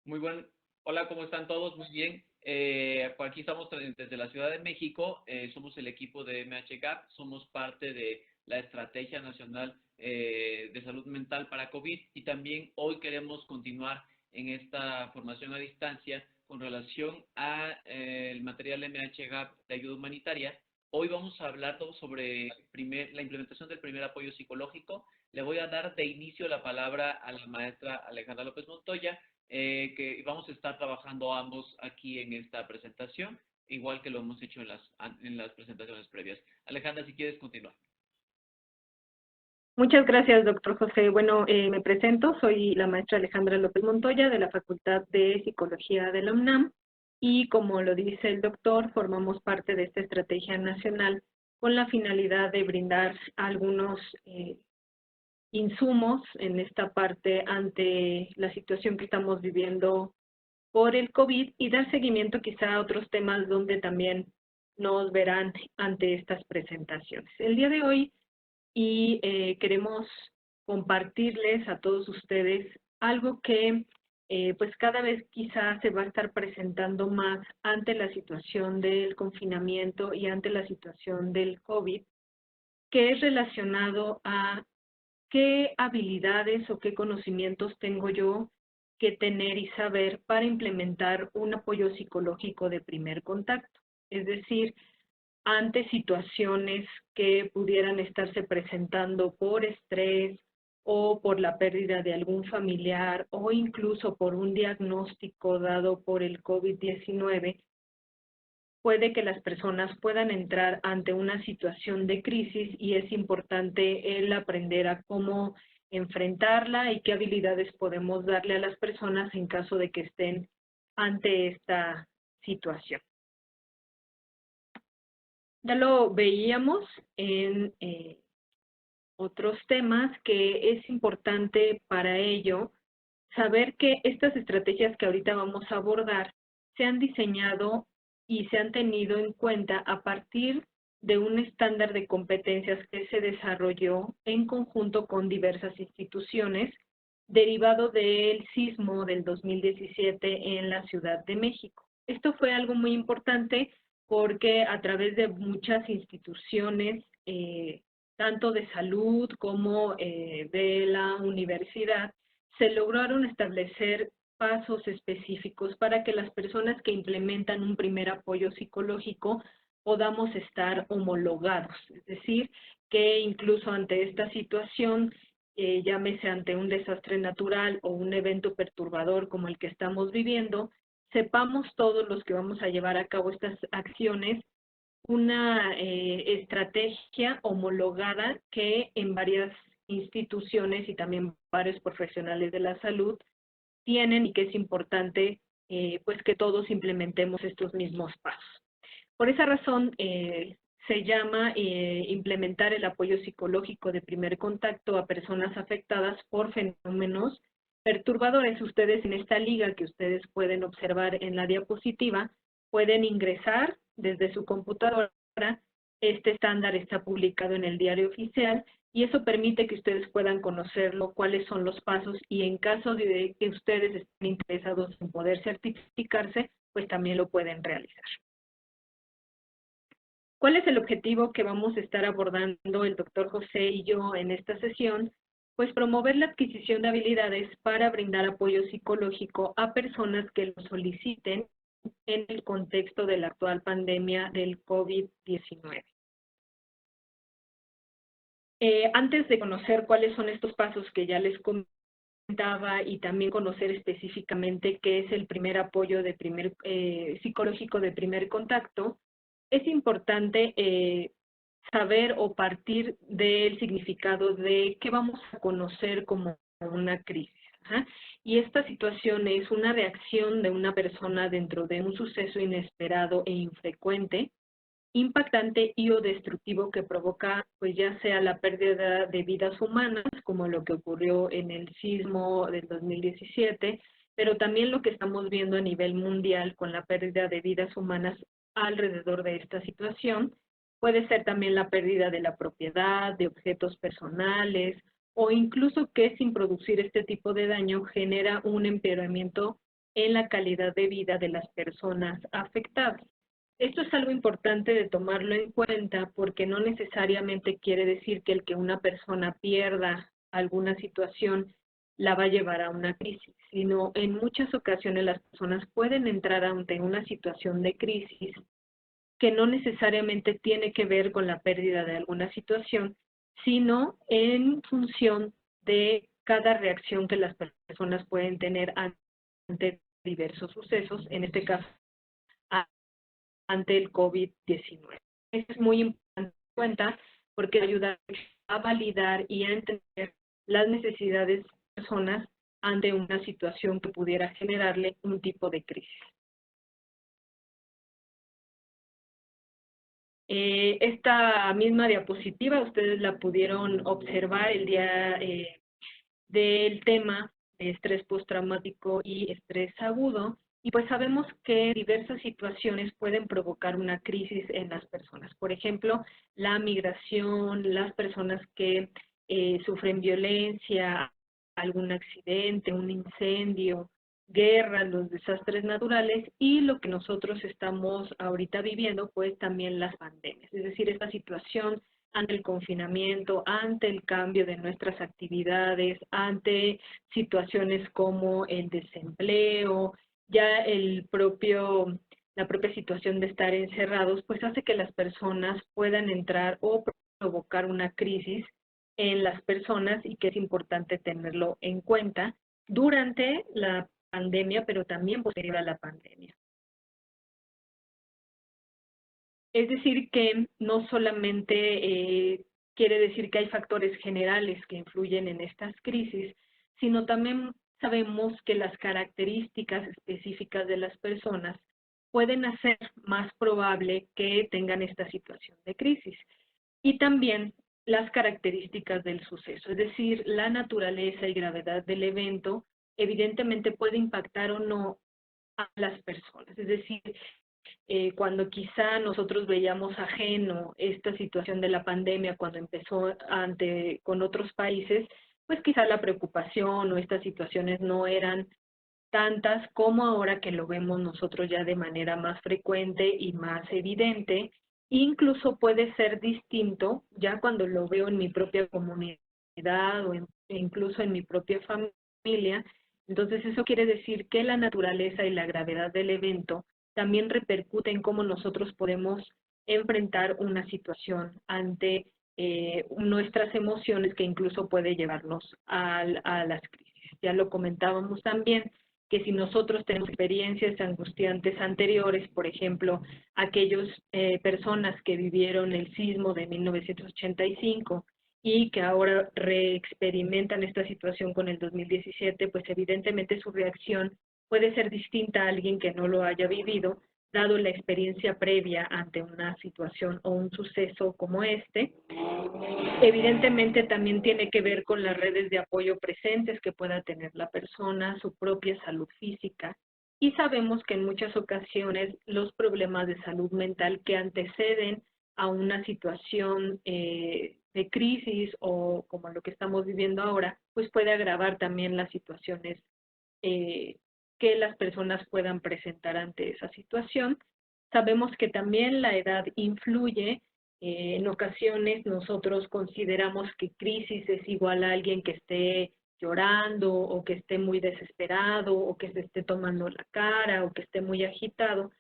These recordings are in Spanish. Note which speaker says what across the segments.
Speaker 1: Muy buen, hola, ¿cómo están todos? Muy bien. Por aquí estamos desde la Ciudad de México, somos el equipo de MHGAP, somos parte de la Estrategia Nacional de Salud Mental para COVID y también hoy queremos continuar en esta formación a distancia con relación a el material MHGAP de ayuda humanitaria. Hoy vamos a hablar todo sobre la implementación del primer apoyo psicológico. Le voy a dar de inicio la palabra a la maestra Alejandra López Montoya, que vamos a estar trabajando ambos aquí en esta presentación, igual que lo hemos hecho en las presentaciones previas. Alejandra, si quieres continuar.
Speaker 2: Muchas gracias, doctor José. Bueno, me presento, soy la maestra Alejandra López Montoya de la Facultad de Psicología de la UNAM y como lo dice el doctor, formamos parte de esta estrategia nacional con la finalidad de brindar algunos insumos en esta parte ante la situación que estamos viviendo por el COVID y dar seguimiento quizá a otros temas donde también nos verán ante estas presentaciones. El día de hoy queremos compartirles a todos ustedes algo que pues cada vez quizás se va a estar presentando más ante la situación del confinamiento y ante la situación del COVID, que es relacionado a qué habilidades o qué conocimientos tengo yo que tener y saber para implementar un apoyo psicológico de primer contacto. Es decir, ante situaciones que pudieran estarse presentando por estrés o por la pérdida de algún familiar o incluso por un diagnóstico dado por el COVID-19, puede que las personas puedan entrar ante una situación de crisis y es importante el aprender a cómo enfrentarla y qué habilidades podemos darle a las personas en caso de que estén ante esta situación. Ya lo veíamos en otros temas que es importante para ello saber que estas estrategias que ahorita vamos a abordar se han diseñado y se han tenido en cuenta a partir de un estándar de competencias que se desarrolló en conjunto con diversas instituciones derivado del sismo del 2017 en la Ciudad de México. Esto fue algo muy importante porque a través de muchas instituciones, tanto de salud como de la universidad, se lograron establecer pasos específicos para que las personas que implementan un primer apoyo psicológico podamos estar homologados. Es decir, que incluso ante esta situación, llámese ante un desastre natural o un evento perturbador como el que estamos viviendo, sepamos todos los que vamos a llevar a cabo estas acciones una estrategia homologada que en varias instituciones y también varios profesionales de la salud tienen y que es importante pues que todos implementemos estos mismos pasos. Por esa razón se llama implementar el apoyo psicológico de primer contacto a personas afectadas por fenómenos perturbadores. Ustedes en esta liga que ustedes pueden observar en la diapositiva pueden ingresar desde su computadora. Este estándar está publicado en el Diario Oficial y eso permite que ustedes puedan conocerlo, cuáles son los pasos y en caso de que ustedes estén interesados en poder certificarse, pues también lo pueden realizar. ¿Cuál es el objetivo que vamos a estar abordando el doctor José y yo en esta sesión? Pues promover la adquisición de habilidades para brindar apoyo psicológico a personas que lo soliciten en el contexto de la actual pandemia del COVID-19. Antes de conocer cuáles son estos pasos que ya les comentaba y también conocer específicamente qué es el primer apoyo de psicológico de primer contacto, es importante saber o partir del significado de qué vamos a conocer como una crisis. Y esta situación es una reacción de una persona dentro de un suceso inesperado e infrecuente, impactante y o destructivo que provoca pues ya sea la pérdida de vidas humanas, como lo que ocurrió en el sismo del 2017, pero también lo que estamos viendo a nivel mundial con la pérdida de vidas humanas alrededor de esta situación. Puede ser también la pérdida de la propiedad, de objetos personales, o incluso que sin producir este tipo de daño genera un empeoramiento en la calidad de vida de las personas afectadas. Esto es algo importante de tomarlo en cuenta porque no necesariamente quiere decir que el que una persona pierda alguna situación la va a llevar a una crisis, sino en muchas ocasiones las personas pueden entrar ante una situación de crisis que no necesariamente tiene que ver con la pérdida de alguna situación, sino en función de cada reacción que las personas pueden tener ante diversos sucesos, en este caso ante el COVID-19. Esto es muy importante en cuenta porque ayuda a validar y a entender las necesidades de las personas ante una situación que pudiera generarle un tipo de crisis. Esta misma diapositiva ustedes la pudieron observar el día del tema de estrés postraumático y estrés agudo, y pues sabemos que diversas situaciones pueden provocar una crisis en las personas. Por ejemplo, la migración, las personas que sufren violencia, algún accidente, un incendio, guerras, los desastres naturales y lo que nosotros estamos ahorita viviendo, pues también las pandemias. Es decir, esta situación ante el confinamiento, ante el cambio de nuestras actividades, ante situaciones como el desempleo, ya la propia situación de estar encerrados, pues hace que las personas puedan entrar o provocar una crisis en las personas y que es importante tenerlo en cuenta durante la pandemia, pero también posterior a la pandemia. Es decir, que no solamente quiere decir que hay factores generales que influyen en estas crisis, sino también sabemos que las características específicas de las personas pueden hacer más probable que tengan esta situación de crisis. Y también las características del suceso, es decir, la naturaleza y gravedad del evento evidentemente puede impactar o no a las personas. Es decir, cuando quizá nosotros veíamos ajeno esta situación de la pandemia cuando empezó con otros países, pues quizá la preocupación o estas situaciones no eran tantas como ahora que lo vemos nosotros ya de manera más frecuente y más evidente. Incluso puede ser distinto ya cuando lo veo en mi propia comunidad o incluso en mi propia familia. Entonces eso quiere decir que la naturaleza y la gravedad del evento también repercute en cómo nosotros podemos enfrentar una situación ante nuestras emociones que incluso puede llevarnos a las crisis. Ya lo comentábamos también, que si nosotros tenemos experiencias angustiantes anteriores, por ejemplo, aquellas personas que vivieron el sismo de 1985 y que ahora reexperimentan esta situación con el 2017, pues evidentemente su reacción puede ser distinta a alguien que no lo haya vivido, dado la experiencia previa ante una situación o un suceso como este. Evidentemente también tiene que ver con las redes de apoyo presentes que pueda tener la persona, su propia salud física, y sabemos que en muchas ocasiones los problemas de salud mental que anteceden a una situación de crisis o como lo que estamos viviendo ahora, pues puede agravar también las situaciones que las personas puedan presentar ante esa situación. Sabemos que también la edad influye. En ocasiones nosotros consideramos que crisis es igual a alguien que esté llorando o que esté muy desesperado o que se esté tomando la cara o que esté muy agitado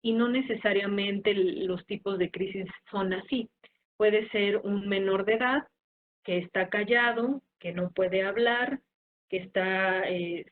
Speaker 2: y no necesariamente los tipos de crisis son así. Puede ser un menor de edad que está callado, que no puede hablar, que está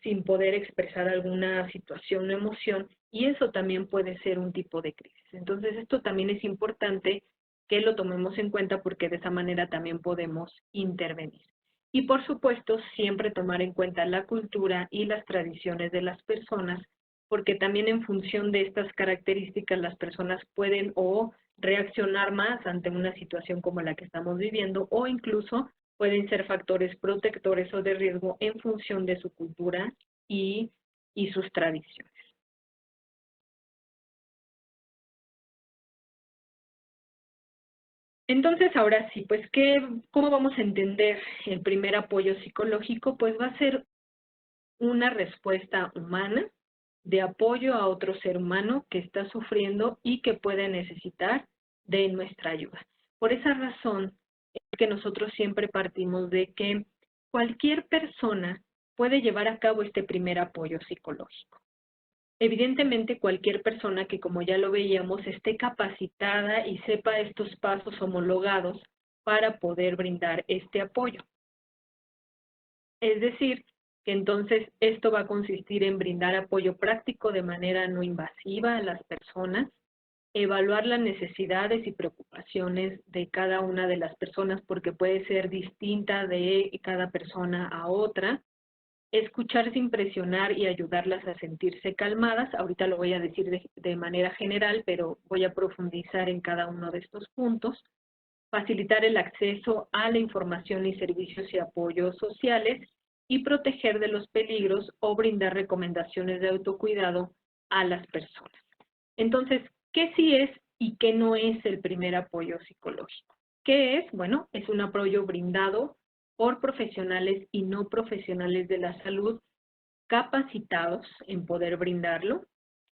Speaker 2: sin poder expresar alguna situación o emoción, y eso también puede ser un tipo de crisis. Entonces, esto también es importante que lo tomemos en cuenta porque de esa manera también podemos intervenir. Y por supuesto, siempre tomar en cuenta la cultura y las tradiciones de las personas, porque también en función de estas características las personas pueden o reaccionar más ante una situación como la que estamos viviendo o incluso pueden ser factores protectores o de riesgo en función de su cultura y sus tradiciones. Entonces, ahora sí, pues, ¿cómo vamos a entender el primer apoyo psicológico? Pues va a ser una respuesta humana de apoyo a otro ser humano que está sufriendo y que puede necesitar de nuestra ayuda. Por esa razón es que nosotros siempre partimos de que cualquier persona puede llevar a cabo este primer apoyo psicológico. Evidentemente, cualquier persona que, como ya lo veíamos, esté capacitada y sepa estos pasos homologados para poder brindar este apoyo. Es decir, que entonces esto va a consistir en brindar apoyo práctico de manera no invasiva a las personas, evaluar las necesidades y preocupaciones de cada una de las personas porque puede ser distinta de cada persona a otra, escuchar sin presionar y ayudarlas a sentirse calmadas. Ahorita lo voy a decir de manera general, pero voy a profundizar en cada uno de estos puntos. Facilitar el acceso a la información y servicios y apoyos sociales y proteger de los peligros o brindar recomendaciones de autocuidado a las personas. Entonces, ¿qué sí es y qué no es el primer apoyo psicológico? ¿Qué es? Bueno, es un apoyo brindado por profesionales y no profesionales de la salud capacitados en poder brindarlo.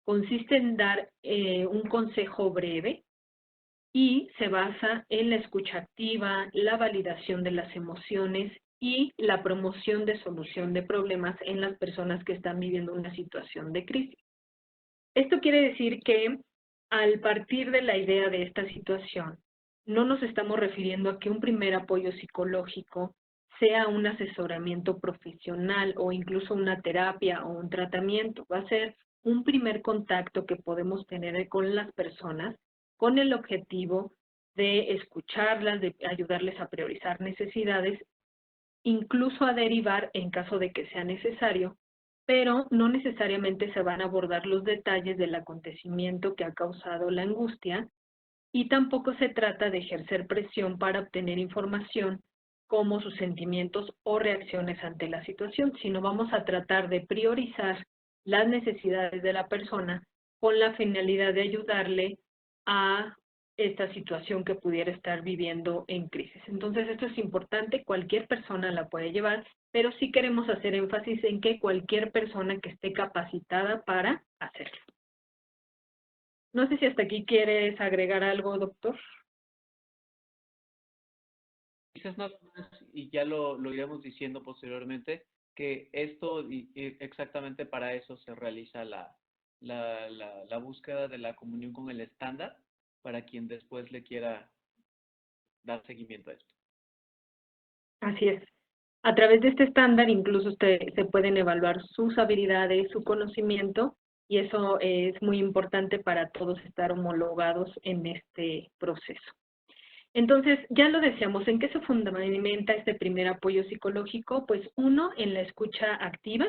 Speaker 2: Consiste en dar un consejo breve y se basa en la escucha activa, la validación de las emociones y la promoción de solución de problemas en las personas que están viviendo una situación de crisis. Esto quiere decir que al partir de la idea de esta situación, no nos estamos refiriendo a que un primer apoyo psicológico sea un asesoramiento profesional o incluso una terapia o un tratamiento. Va a ser un primer contacto que podemos tener con las personas con el objetivo de escucharlas, de ayudarles a priorizar necesidades, incluso a derivar en caso de que sea necesario, pero no necesariamente se van a abordar los detalles del acontecimiento que ha causado la angustia y tampoco se trata de ejercer presión para obtener información como sus sentimientos o reacciones ante la situación, sino vamos a tratar de priorizar las necesidades de la persona con la finalidad de ayudarle a esta situación que pudiera estar viviendo en crisis. Entonces, esto es importante, cualquier persona la puede llevar, pero sí queremos hacer énfasis en que cualquier persona que esté capacitada para hacerlo. No sé si hasta aquí quieres agregar algo, doctor.
Speaker 1: Quizás nada más, y ya lo iremos diciendo posteriormente, que esto y exactamente para eso se realiza la búsqueda de la comunión con el estándar para quien después le quiera dar seguimiento a esto.
Speaker 2: Así es. A través de este estándar incluso se pueden evaluar sus habilidades, su conocimiento, y eso es muy importante para todos estar homologados en este proceso. Entonces, ya lo decíamos, ¿en qué se fundamenta este primer apoyo psicológico? Pues uno, en la escucha activa,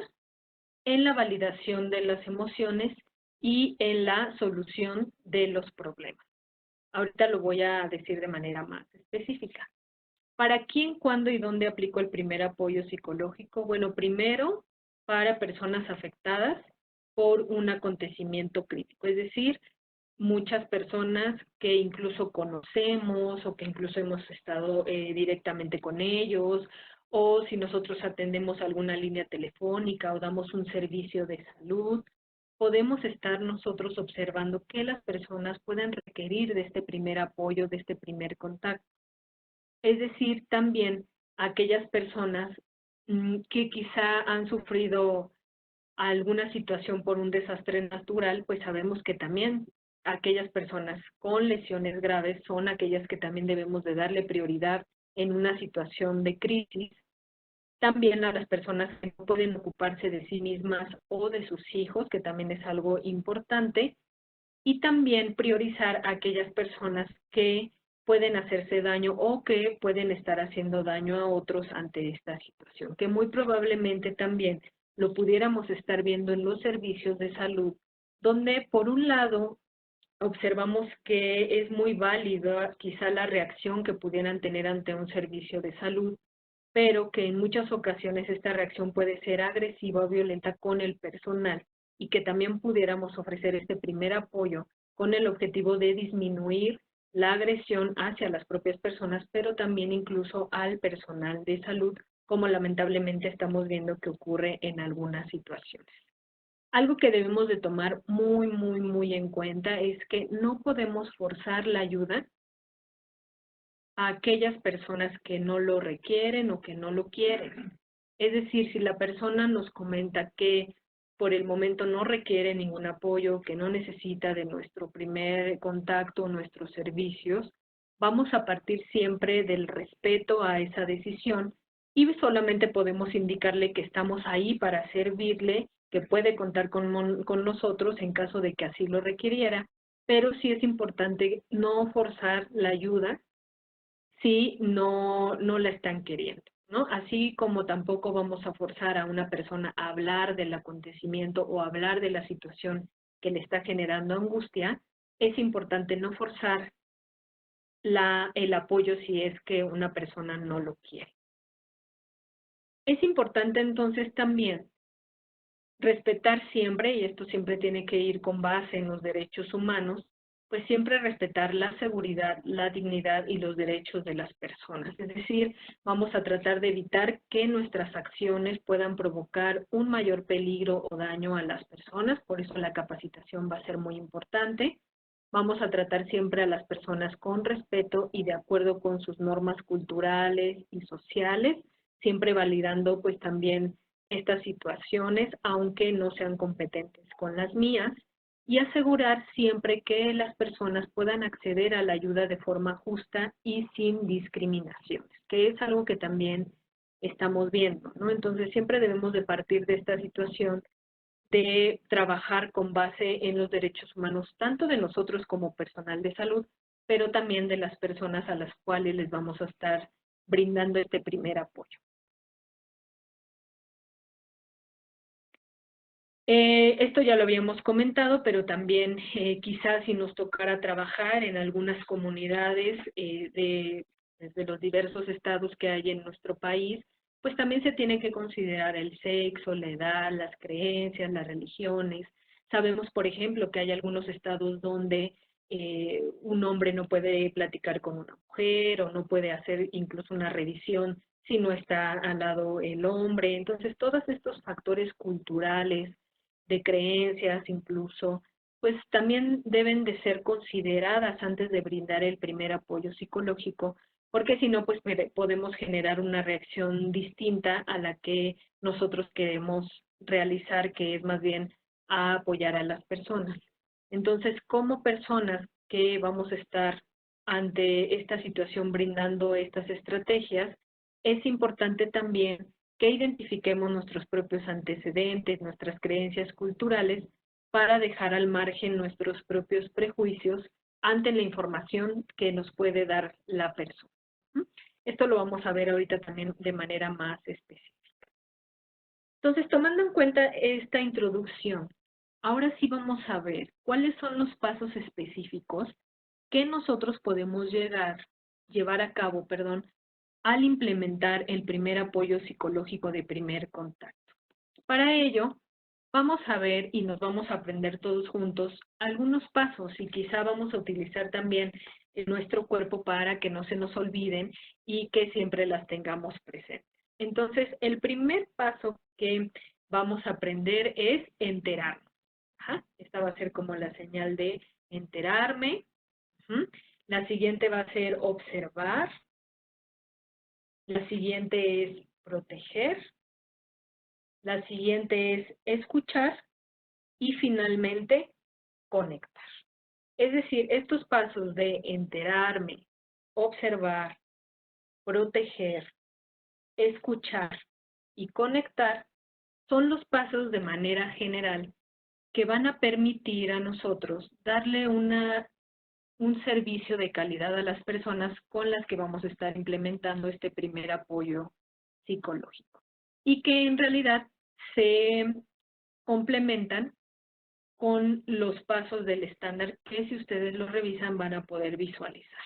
Speaker 2: en la validación de las emociones y en la solución de los problemas. Ahorita lo voy a decir de manera más específica. ¿Para quién, cuándo y dónde aplico el primer apoyo psicológico? Bueno, primero, para personas afectadas por un acontecimiento crítico, es decir, muchas personas que incluso conocemos o que incluso hemos estado directamente con ellos, o si nosotros atendemos alguna línea telefónica o damos un servicio de salud, podemos estar nosotros observando que las personas pueden requerir de este primer apoyo, de este primer contacto. Es decir, también aquellas personas que quizá han sufrido alguna situación por un desastre natural, pues sabemos que también aquellas personas con lesiones graves son aquellas que también debemos de darle prioridad en una situación de crisis. También a las personas que no pueden ocuparse de sí mismas o de sus hijos, que también es algo importante. Y también priorizar a aquellas personas que pueden hacerse daño o que pueden estar haciendo daño a otros ante esta situación, que muy probablemente también lo pudiéramos estar viendo en los servicios de salud, donde por un lado observamos que es muy válida quizá la reacción que pudieran tener ante un servicio de salud, pero que en muchas ocasiones esta reacción puede ser agresiva o violenta con el personal y que también pudiéramos ofrecer este primer apoyo con el objetivo de disminuir la agresión hacia las propias personas, pero también incluso al personal de salud, como lamentablemente estamos viendo que ocurre en algunas situaciones. Algo que debemos de tomar muy en cuenta es que no podemos forzar la ayuda a aquellas personas que no lo requieren o que no lo quieren. Es decir, si la persona nos comenta que por el momento no requiere ningún apoyo, que no necesita de nuestro primer contacto, nuestros servicios, vamos a partir siempre del respeto a esa decisión y solamente podemos indicarle que estamos ahí para servirle, que puede contar con nosotros en caso de que así lo requiriera, pero sí es importante no forzar la ayuda si no la están queriendo, ¿no? Así como tampoco vamos a forzar a una persona a hablar del acontecimiento o hablar de la situación que le está generando angustia, es importante no forzar el apoyo si es que una persona no lo quiere. Es importante entonces también respetar siempre, y esto siempre tiene que ir con base en los derechos humanos, pues siempre respetar la seguridad, la dignidad y los derechos de las personas. Es decir, vamos a tratar de evitar que nuestras acciones puedan provocar un mayor peligro o daño a las personas, por eso la capacitación va a ser muy importante. Vamos a tratar siempre a las personas con respeto y de acuerdo con sus normas culturales y sociales, siempre validando pues también estas situaciones, aunque no sean competentes con las mías, y asegurar siempre que las personas puedan acceder a la ayuda de forma justa y sin discriminaciones, que es algo que también estamos viendo, ¿no? Entonces siempre debemos de partir de esta situación de trabajar con base en los derechos humanos, tanto de nosotros como personal de salud, pero también de las personas a las cuales les vamos a estar brindando este primer apoyo. Esto ya lo habíamos comentado, pero también quizás si nos tocara trabajar en algunas comunidades desde los diversos estados que hay en nuestro país, pues también se tiene que considerar el sexo, la edad, las creencias, las religiones. Sabemos, por ejemplo, que hay algunos estados donde un hombre no puede platicar con una mujer o no puede hacer incluso una revisión si no está al lado el hombre. Entonces, todos estos factores culturales, de creencias incluso, pues también deben de ser consideradas antes de brindar el primer apoyo psicológico, porque si no, pues podemos generar una reacción distinta a la que nosotros queremos realizar, que es más bien a apoyar a las personas. Entonces, como personas que vamos a estar ante esta situación brindando estas estrategias, es importante también que identifiquemos nuestros propios antecedentes, nuestras creencias culturales, para dejar al margen nuestros propios prejuicios ante la información que nos puede dar la persona. Esto lo vamos a ver ahorita también de manera más específica. Entonces, tomando en cuenta esta introducción, ahora sí vamos a ver cuáles son los pasos específicos que nosotros podemos llevar a cabo, al implementar el primer apoyo psicológico de primer contacto. Para ello, vamos a ver y nos vamos a aprender todos juntos algunos pasos y quizá vamos a utilizar también nuestro cuerpo para que no se nos olviden y que siempre las tengamos presentes. Entonces, el primer paso que vamos a aprender es enterarnos. Esta va a ser como la señal de enterarme. La siguiente va a ser observar. La siguiente es proteger. La siguiente es escuchar. Y finalmente, conectar. Es decir, estos pasos de enterarme, observar, proteger, escuchar y conectar son los pasos de manera general que van a permitir a nosotros darle un servicio de calidad a las personas con las que vamos a estar implementando este primer apoyo psicológico. Y que en realidad se complementan con los pasos del estándar que si ustedes los revisan van a poder visualizar.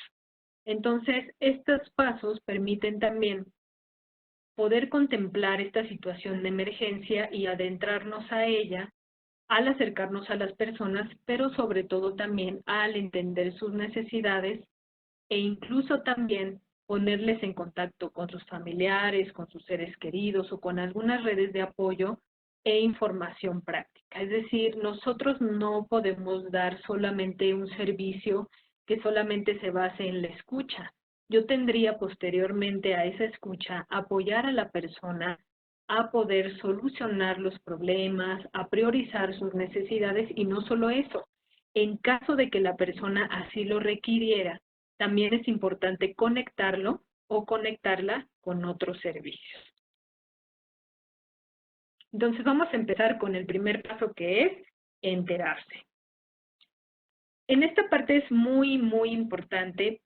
Speaker 2: Entonces, estos pasos permiten también poder contemplar esta situación de emergencia y adentrarnos a ella al acercarnos a las personas, pero sobre todo también al entender sus necesidades e incluso también ponerles en contacto con sus familiares, con sus seres queridos o con algunas redes de apoyo e información práctica. Es decir, nosotros no podemos dar solamente un servicio que solamente se base en la escucha. Yo tendría posteriormente a esa escucha apoyar a la persona a poder solucionar los problemas, a priorizar sus necesidades y no solo eso. En caso de que la persona así lo requiriera, también es importante conectarlo o conectarla con otros servicios. Entonces vamos a empezar con el primer paso, que es enterarse. En esta parte es muy, muy importante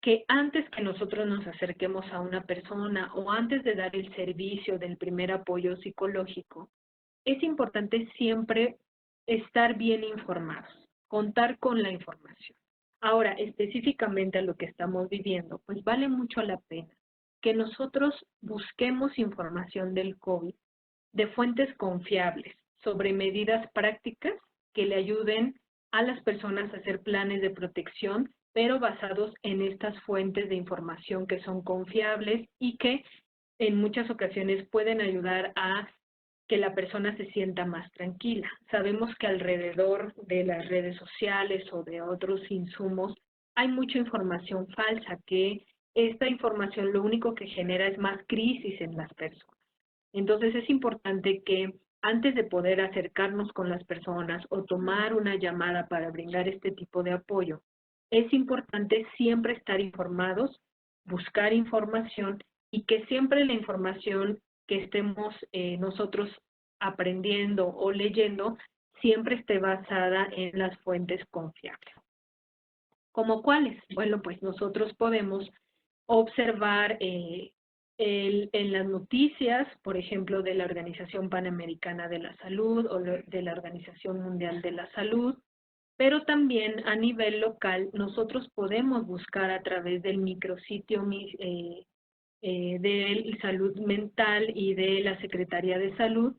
Speaker 2: que antes que nosotros nos acerquemos a una persona o antes de dar el servicio del primer apoyo psicológico, es importante siempre estar bien informados, contar con la información. Ahora, específicamente a lo que estamos viviendo, pues vale mucho la pena que nosotros busquemos información del COVID de fuentes confiables sobre medidas prácticas que le ayuden a las personas a hacer planes de protección, pero basados en estas fuentes de información que son confiables y que en muchas ocasiones pueden ayudar a que la persona se sienta más tranquila. Sabemos que alrededor de las redes sociales o de otros insumos hay mucha información falsa, que esta información lo único que genera es más crisis en las personas. Entonces es importante que antes de poder acercarnos con las personas o tomar una llamada para brindar este tipo de apoyo, es importante siempre estar informados, buscar información y que siempre la información que estemos nosotros aprendiendo o leyendo siempre esté basada en las fuentes confiables. ¿Cómo cuáles? Bueno, pues nosotros podemos observar en las noticias, por ejemplo, de la Organización Panamericana de la Salud o de la Organización Mundial de la Salud, pero también a nivel local nosotros podemos buscar a través del micrositio de salud mental y de la Secretaría de Salud,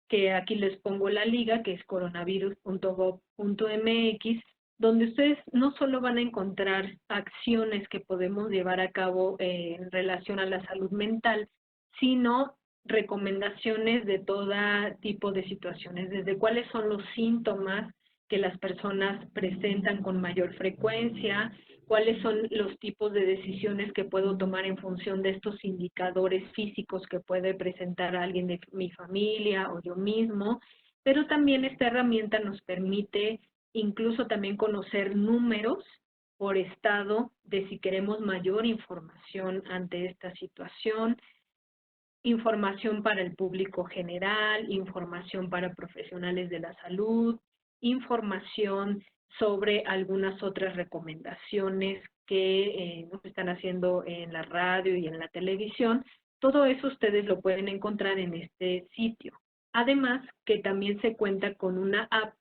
Speaker 2: que aquí les pongo la liga, que es coronavirus.gov.mx, donde ustedes no solo van a encontrar acciones que podemos llevar a cabo en relación a la salud mental, sino recomendaciones de todo tipo de situaciones, desde cuáles son los síntomas que las personas presentan con mayor frecuencia, cuáles son los tipos de decisiones que puedo tomar en función de estos indicadores físicos que puede presentar alguien de mi familia o yo mismo, pero también esta herramienta nos permite incluso también conocer números por estado de si queremos mayor información ante esta situación, información para el público general, información para profesionales de la salud, información sobre algunas otras recomendaciones que nos están haciendo en la radio y en la televisión. Todo eso ustedes lo pueden encontrar en este sitio. Además, que también se cuenta con una app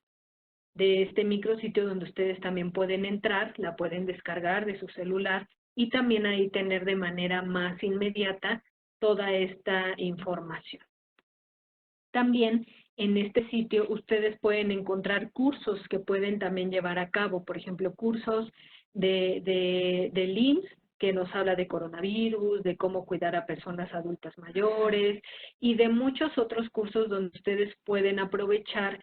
Speaker 2: de este micrositio donde ustedes también pueden entrar, la pueden descargar de su celular y también ahí tener de manera más inmediata toda esta información. También en este sitio ustedes pueden encontrar cursos que pueden también llevar a cabo, por ejemplo, cursos de LIMS, que nos habla de coronavirus, de cómo cuidar a personas adultas mayores y de muchos otros cursos donde ustedes pueden aprovechar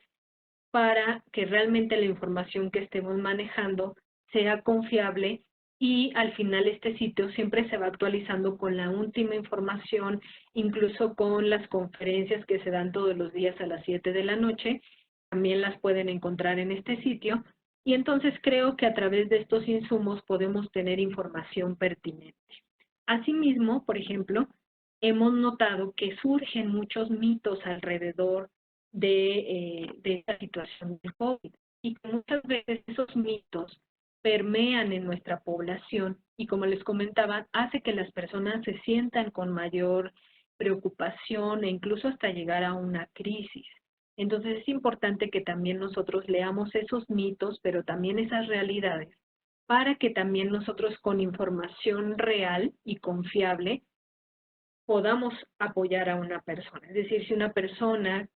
Speaker 2: para que realmente la información que estemos manejando sea confiable y al final este sitio siempre se va actualizando con la última información, incluso con las conferencias que se dan todos los días a las 7 de la noche, también las pueden encontrar en este sitio. Y entonces creo que a través de estos insumos podemos tener información pertinente. Asimismo, por ejemplo, hemos notado que surgen muchos mitos alrededor de esta situación del COVID y que muchas veces esos mitos permean en nuestra población y, como les comentaba, hace que las personas se sientan con mayor preocupación e incluso hasta llegar a una crisis. Entonces es importante que también nosotros leamos esos mitos, pero también esas realidades, para que también nosotros con información real y confiable podamos apoyar a una persona. Es decir, si una persona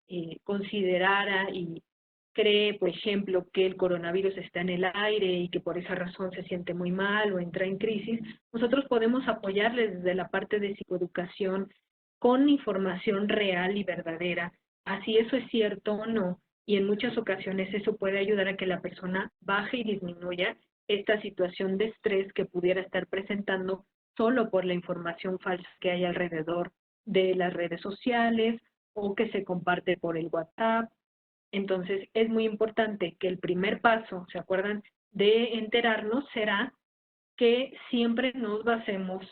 Speaker 2: considerara y cree, por ejemplo, que el coronavirus está en el aire y que por esa razón se siente muy mal o entra en crisis, nosotros podemos apoyarles desde la parte de psicoeducación con información real y verdadera así eso es cierto o no, y en muchas ocasiones eso puede ayudar a que la persona baje y disminuya esta situación de estrés que pudiera estar presentando solo por la información falsa que hay alrededor de las redes sociales o que se comparte por el WhatsApp. Entonces, es muy importante que el primer paso, ¿se acuerdan?, de enterarnos será que siempre nos basemos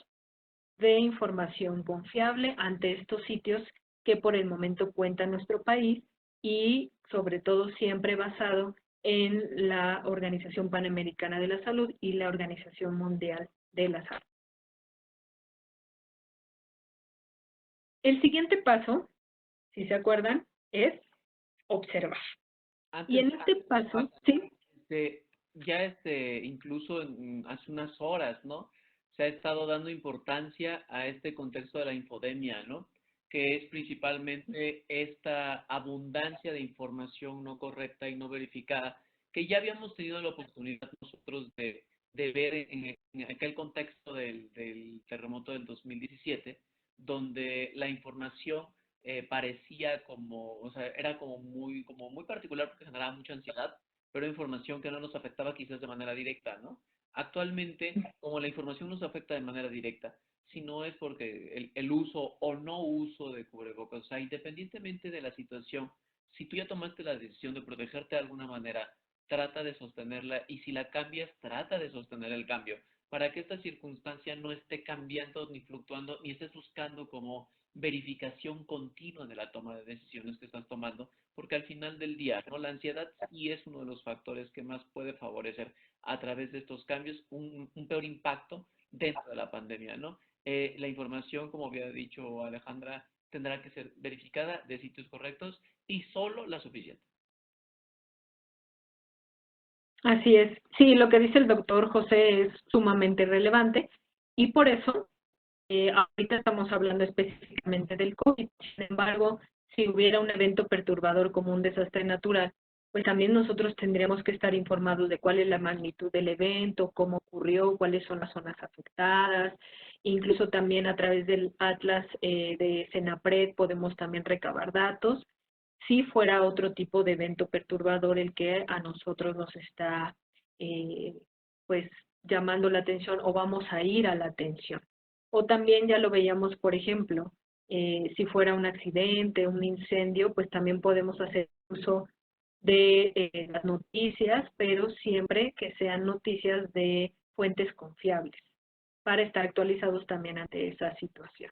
Speaker 2: de información confiable ante estos sitios que por el momento cuenta nuestro país y sobre todo siempre basado en la Organización Panamericana de la Salud y la Organización Mundial de la Salud. El siguiente paso, si se acuerdan, es observar. Y en este paso, ¿sí?
Speaker 1: Incluso hace unas horas, ¿no? Se ha estado dando importancia a este contexto de la infodemia, ¿no? Que es principalmente esta abundancia de información no correcta y no verificada, que ya habíamos tenido la oportunidad nosotros de ver en aquel contexto del terremoto del 2017, donde la información parecía como, o sea, era como muy particular porque generaba mucha ansiedad, pero información que no nos afectaba quizás de manera directa, ¿no? Actualmente, como la información nos afecta de manera directa, si no es porque el uso o no uso de cubrebocas, o sea, independientemente de la situación, si tú ya tomaste la decisión de protegerte de alguna manera, trata de sostenerla y si la cambias, trata de sostener el cambio para que esta circunstancia no esté cambiando ni fluctuando, ni estés buscando como verificación continua de la toma de decisiones que estás tomando, porque al final del día, ¿no? La ansiedad sí es uno de los factores que más puede favorecer a través de estos cambios un peor impacto dentro de la pandemia, ¿no? La información, como había dicho Alejandra, tendrá que ser verificada de sitios correctos y solo la suficiente.
Speaker 2: Así es. Sí, lo que dice el doctor José es sumamente relevante y por eso ahorita estamos hablando específicamente del COVID. Sin embargo, si hubiera un evento perturbador como un desastre natural, pues también nosotros tendríamos que estar informados de cuál es la magnitud del evento, cómo ocurrió, cuáles son las zonas afectadas. Incluso también a través del Atlas de Senapred podemos también recabar datos si fuera otro tipo de evento perturbador el que a nosotros nos está eh, pues llamando la atención o vamos a ir a la atención. O también ya lo veíamos, por ejemplo, si fuera un accidente, un incendio, pues también podemos hacer uso de las noticias, pero siempre que sean noticias de fuentes confiables, para estar actualizados también ante esa situación.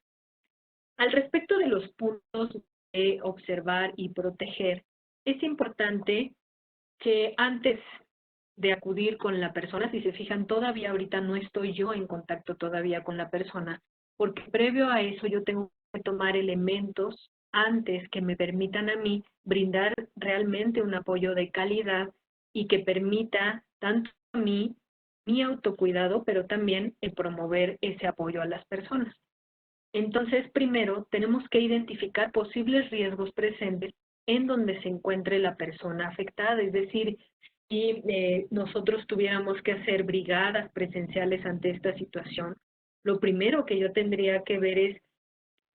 Speaker 2: Al respecto de los puntos de observar y proteger, es importante que antes de acudir con la persona, si se fijan, todavía ahorita no estoy yo en contacto todavía con la persona, porque previo a eso yo tengo que tomar elementos antes que me permitan a mí brindar realmente un apoyo de calidad y que permita tanto a mí mi autocuidado, pero también el promover ese apoyo a las personas. Entonces, primero, tenemos que identificar posibles riesgos presentes en donde se encuentre la persona afectada, es decir, si nosotros tuviéramos que hacer brigadas presenciales ante esta situación, lo primero que yo tendría que ver es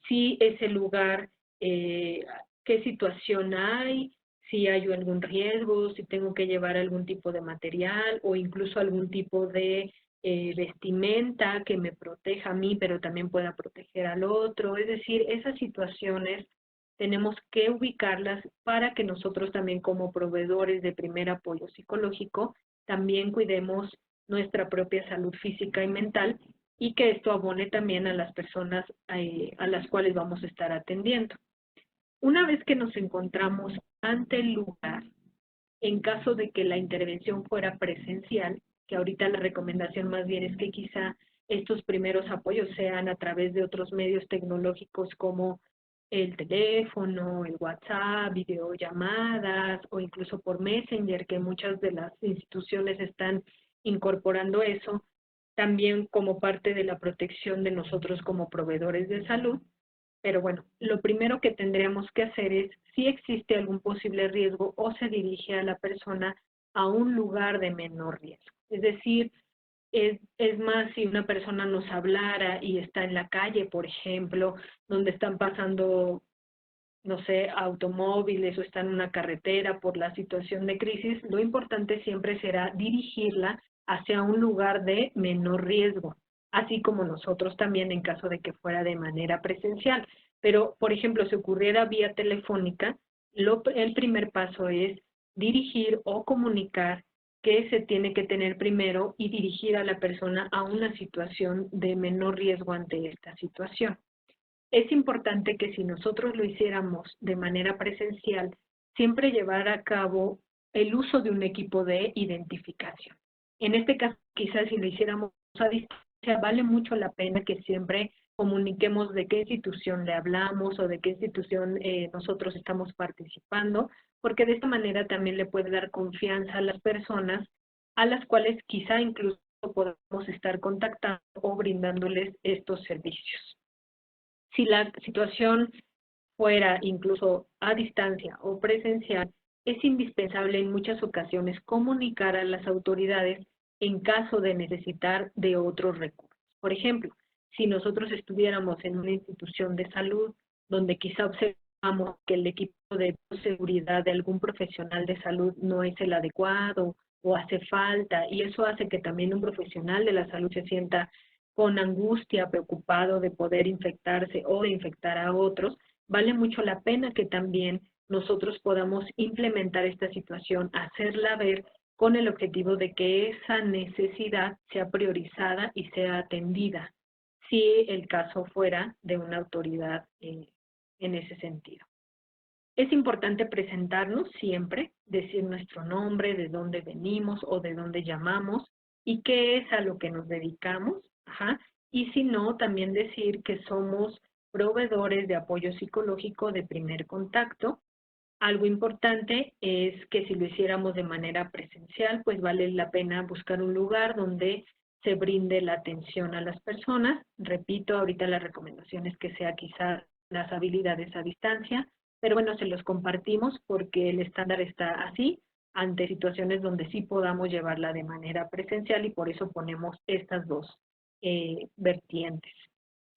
Speaker 2: si ese lugar, qué situación hay, si hay algún riesgo, si tengo que llevar algún tipo de material o incluso algún tipo de vestimenta que me proteja a mí, pero también pueda proteger al otro. Es decir, esas situaciones tenemos que ubicarlas para que nosotros también como proveedores de primer apoyo psicológico también cuidemos nuestra propia salud física y mental y que esto abone también a las personas a las cuales vamos a estar atendiendo. Una vez que nos encontramos ante el lugar, en caso de que la intervención fuera presencial, que ahorita la recomendación más bien es que quizá estos primeros apoyos sean a través de otros medios tecnológicos como el teléfono, el WhatsApp, videollamadas o incluso por Messenger, que muchas de las instituciones están incorporando eso, también como parte de la protección de nosotros como proveedores de salud. Pero bueno, lo primero que tendríamos que hacer es si existe algún posible riesgo o se dirige a la persona a un lugar de menor riesgo. Es decir, es más si una persona nos hablara y está en la calle, por ejemplo, donde están pasando no sé, automóviles o está en una carretera por la situación de crisis, lo importante siempre será dirigirla hacia un lugar de menor riesgo, así como nosotros también en caso de que fuera de manera presencial. Pero, por ejemplo, si ocurriera vía telefónica, el primer paso es dirigir o comunicar que se tiene que tener primero y dirigir a la persona a una situación de menor riesgo ante esta situación. Es importante que si nosotros lo hiciéramos de manera presencial, siempre llevar a cabo el uso de un equipo de identificación. En este caso, quizás si lo hiciéramos a distancia, vale mucho la pena que siempre comuniquemos de qué institución le hablamos o de qué institución nosotros estamos participando, porque de esta manera también le puede dar confianza a las personas a las cuales quizá incluso podamos estar contactando o brindándoles estos servicios. Si la situación fuera incluso a distancia o presencial, es indispensable en muchas ocasiones comunicar a las autoridades en caso de necesitar de otros recursos. Por ejemplo, si nosotros estuviéramos en una institución de salud donde quizá observamos que el equipo de seguridad de algún profesional de salud no es el adecuado o hace falta, y eso hace que también un profesional de la salud se sienta con angustia, preocupado de poder infectarse o de infectar a otros, vale mucho la pena que también nosotros podamos implementar esta situación, hacerla ver con el objetivo de que esa necesidad sea priorizada y sea atendida, si el caso fuera de una autoridad en ese sentido. Es importante presentarnos siempre, decir nuestro nombre, de dónde venimos o de dónde llamamos y qué es a lo que nos dedicamos. Ajá. Y si no, también decir que somos proveedores de apoyo psicológico de primer contacto. Algo importante es que si lo hiciéramos de manera presencial, pues vale la pena buscar un lugar donde se brinde la atención a las personas. Repito, ahorita la recomendación es que sea quizá las habilidades a distancia, pero bueno, se los compartimos porque el estándar está así ante situaciones donde sí podamos llevarla de manera presencial y por eso ponemos estas dos vertientes.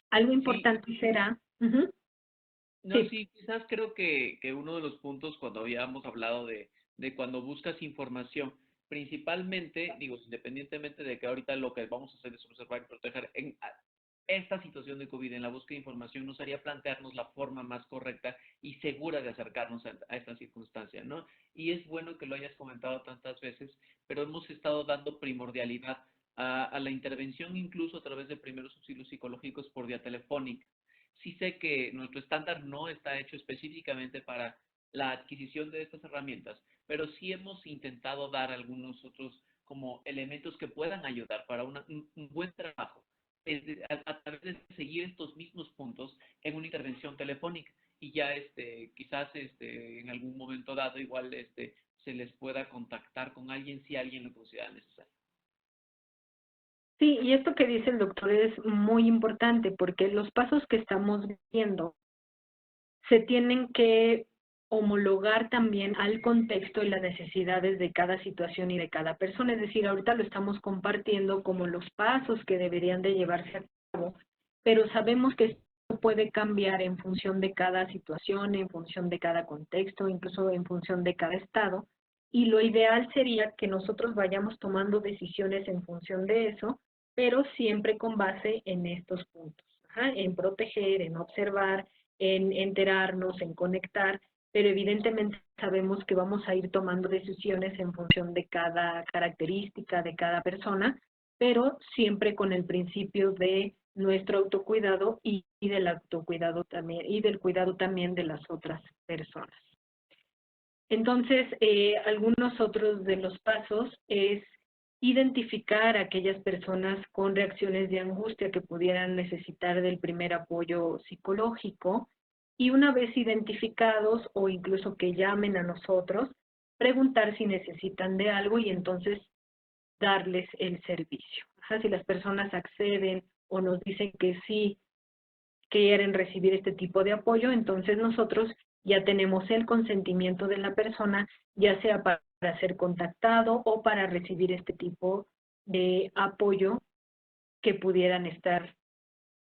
Speaker 2: Algo importante
Speaker 1: Sí,
Speaker 2: será...
Speaker 1: no,
Speaker 2: Sí.
Speaker 1: sí, quizás creo que uno de los puntos cuando habíamos hablado de cuando buscas información, principalmente, digo, independientemente de que ahorita lo que vamos a hacer es observar y proteger, esta situación de COVID en la búsqueda de información nos haría plantearnos la forma más correcta y segura de acercarnos a esta circunstancia, ¿no? Y es bueno que lo hayas comentado tantas veces, pero hemos estado dando primordialidad a la intervención incluso a través de primeros auxilios psicológicos por vía telefónica. Sí sé que nuestro estándar no está hecho específicamente para la adquisición de estas herramientas, pero sí hemos intentado dar algunos otros como elementos que puedan ayudar para un buen trabajo a través de seguir estos mismos puntos en una intervención telefónica y ya quizás en algún momento dado igual se les pueda contactar con alguien si alguien lo considera necesario.
Speaker 2: Sí, y esto que dice el doctor es muy importante porque los pasos que estamos viendo se tienen que homologar también al contexto y las necesidades de cada situación y de cada persona. Es decir, ahorita lo estamos compartiendo como los pasos que deberían de llevarse a cabo, pero sabemos que esto puede cambiar en función de cada situación, en función de cada contexto, incluso en función de cada estado. Y lo ideal sería que nosotros vayamos tomando decisiones en función de eso, pero siempre con base en estos puntos, ajá, en proteger, en observar, en enterarnos, en conectar, pero evidentemente sabemos que vamos a ir tomando decisiones en función de cada característica, de cada persona, pero siempre con el principio de nuestro autocuidado y del autocuidado también, y del cuidado también de las otras personas. Entonces, algunos otros de los pasos es identificar a aquellas personas con reacciones de angustia que pudieran necesitar del primer apoyo psicológico y una vez identificados o incluso que llamen a nosotros, preguntar si necesitan de algo y entonces darles el servicio. Ajá, si las personas acceden o nos dicen que sí quieren recibir este tipo de apoyo, entonces nosotros ya tenemos el consentimiento de la persona, ya sea para ser contactado o para recibir este tipo de apoyo que pudieran estar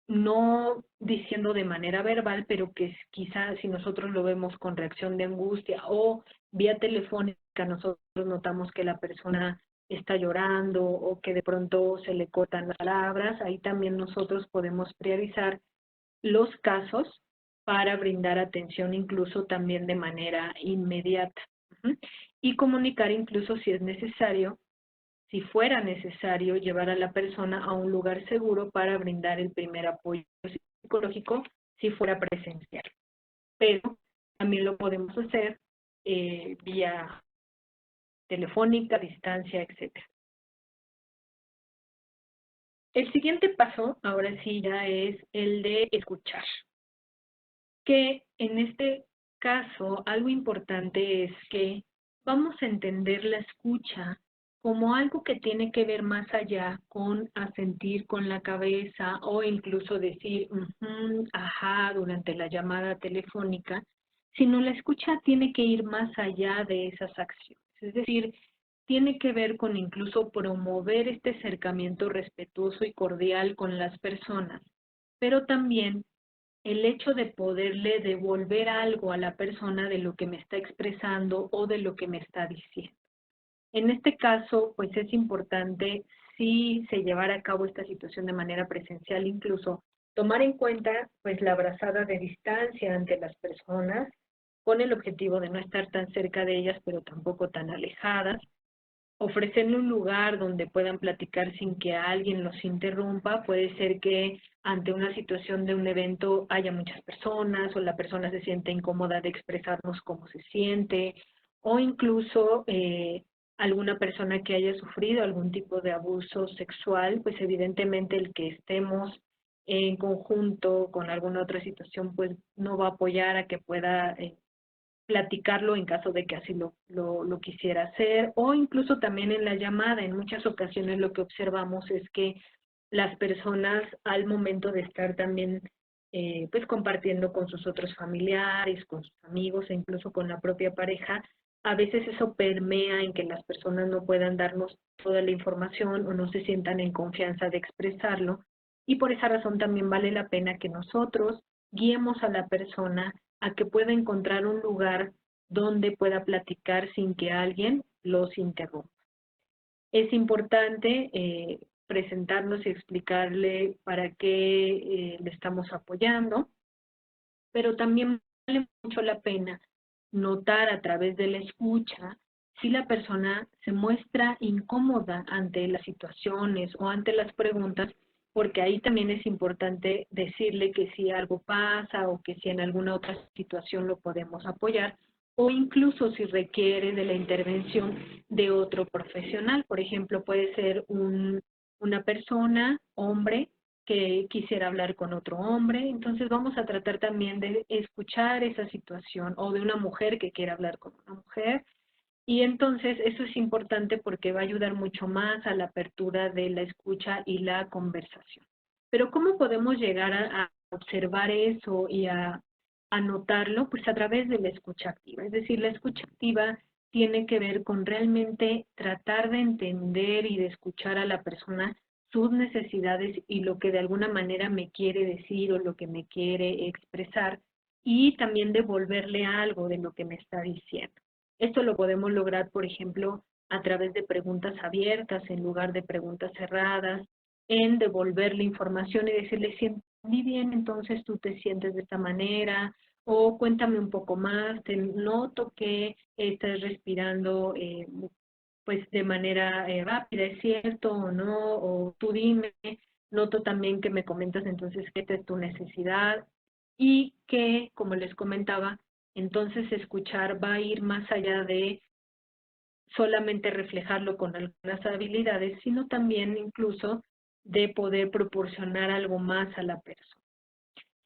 Speaker 2: no diciendo de manera verbal, pero que quizás si nosotros lo vemos con reacción de angustia o vía telefónica, nosotros notamos que la persona está llorando o que de pronto se le cortan las palabras, ahí también nosotros podemos priorizar los casos para brindar atención incluso también de manera inmediata. Y comunicar incluso si es necesario, si fuera necesario, llevar a la persona a un lugar seguro para brindar el primer apoyo psicológico si fuera presencial. Pero también lo podemos hacer vía telefónica, distancia, etcétera. El siguiente paso, ahora sí, ya es el de escuchar. Que en este caso, algo importante es que vamos a entender la escucha como algo que tiene que ver más allá con asentir con la cabeza o incluso decir ajá durante la llamada telefónica, sino la escucha tiene que ir más allá de esas acciones. Es decir, tiene que ver con incluso promover este acercamiento respetuoso y cordial con las personas, pero también el hecho de poderle devolver algo a la persona de lo que me está expresando o de lo que me está diciendo. En este caso, pues es importante, si se llevara a cabo esta situación de manera presencial, incluso tomar en cuenta pues la abrazada de distancia ante las personas, con el objetivo de no estar tan cerca de ellas, pero tampoco tan alejadas, ofrecerle un lugar donde puedan platicar sin que alguien los interrumpa. Puede ser que ante una situación de un evento haya muchas personas o la persona se siente incómoda de expresarnos cómo se siente o incluso alguna persona que haya sufrido algún tipo de abuso sexual, pues evidentemente el que estemos en conjunto con alguna otra situación pues no va a apoyar a que pueda platicarlo en caso de que así lo quisiera hacer, o incluso también en la llamada. En muchas ocasiones lo que observamos es que las personas al momento de estar también pues compartiendo con sus otros familiares, con sus amigos e incluso con la propia pareja, a veces eso permea en que las personas no puedan darnos toda la información o no se sientan en confianza de expresarlo, y por esa razón también vale la pena que nosotros guiemos a la persona a que pueda encontrar un lugar donde pueda platicar sin que alguien los interrumpa. Es importante presentarnos y explicarle para qué le estamos apoyando, pero también vale mucho la pena notar a través de la escucha si la persona se muestra incómoda ante las situaciones o ante las preguntas, porque ahí también es importante decirle que si algo pasa o que si en alguna otra situación lo podemos apoyar, o incluso si requiere de la intervención de otro profesional. Por ejemplo, puede ser una persona, hombre, que quisiera hablar con otro hombre. Entonces vamos a tratar también de escuchar esa situación, o de una mujer que quiera hablar con una mujer. Y entonces eso es importante porque va a ayudar mucho más a la apertura de la escucha y la conversación. Pero ¿cómo podemos llegar a observar eso y a notarlo? Pues a través de la escucha activa. Es decir, la escucha activa tiene que ver con realmente tratar de entender y de escuchar a la persona sus necesidades y lo que de alguna manera me quiere decir o lo que me quiere expresar, y también devolverle algo de lo que me está diciendo. Esto lo podemos lograr, por ejemplo, a través de preguntas abiertas en lugar de preguntas cerradas, en devolverle información y decirle, si entendí bien, entonces tú te sientes de esta manera, o cuéntame un poco más, te noto que estás respirando pues de manera rápida, ¿es cierto o no? O tú dime, noto también que me comentas entonces qué es tu necesidad, y que, como les comentaba, entonces escuchar va a ir más allá de solamente reflejarlo con algunas habilidades, sino también incluso de poder proporcionar algo más a la persona.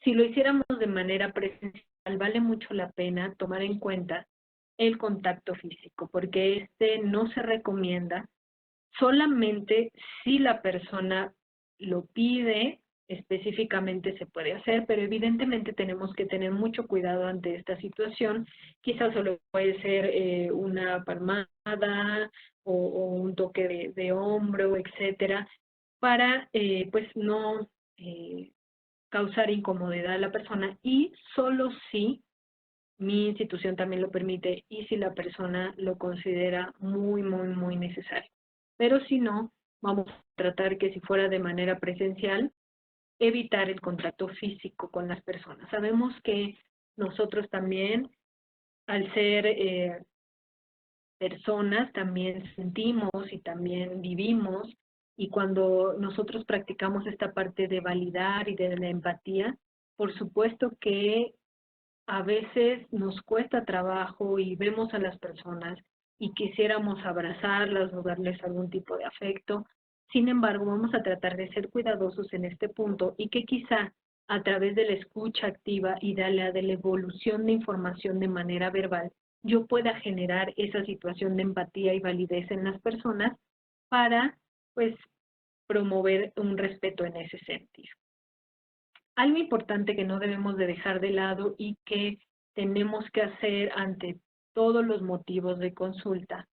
Speaker 2: Si lo hiciéramos de manera presencial, vale mucho la pena tomar en cuenta el contacto físico, porque este no se recomienda solamente si la persona lo pide. Específicamente se puede hacer, pero evidentemente tenemos que tener mucho cuidado ante esta situación. Quizás solo puede ser una palmada o un toque de hombro, etcétera, para pues no causar incomodidad a la persona y solo si mi institución también lo permite y si la persona lo considera muy, muy, muy necesario. Pero si no, vamos a tratar que si fuera de manera presencial, evitar el contacto físico con las personas. Sabemos que nosotros también, al ser personas, también sentimos y también vivimos, y cuando nosotros practicamos esta parte de validar y de la empatía, por supuesto que a veces nos cuesta trabajo y vemos a las personas y quisiéramos abrazarlas o darles algún tipo de afecto. Sin embargo, vamos a tratar de ser cuidadosos en este punto y que quizá a través de la escucha activa y de la evolución de información de manera verbal, yo pueda generar esa situación de empatía y validez en las personas para, pues, promover un respeto en ese sentido. Algo importante que no debemos de dejar de lado y que tenemos que hacer ante todos los motivos de consulta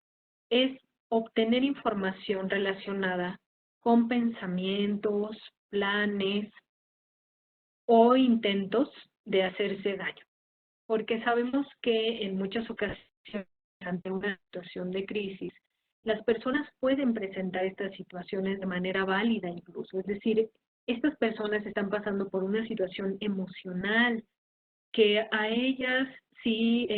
Speaker 2: es obtener información relacionada con pensamientos, planes o intentos de hacerse daño, porque sabemos que en muchas ocasiones ante una situación de crisis, las personas pueden presentar estas situaciones de manera válida incluso, es decir, estas personas están pasando por una situación emocional que a ellas, si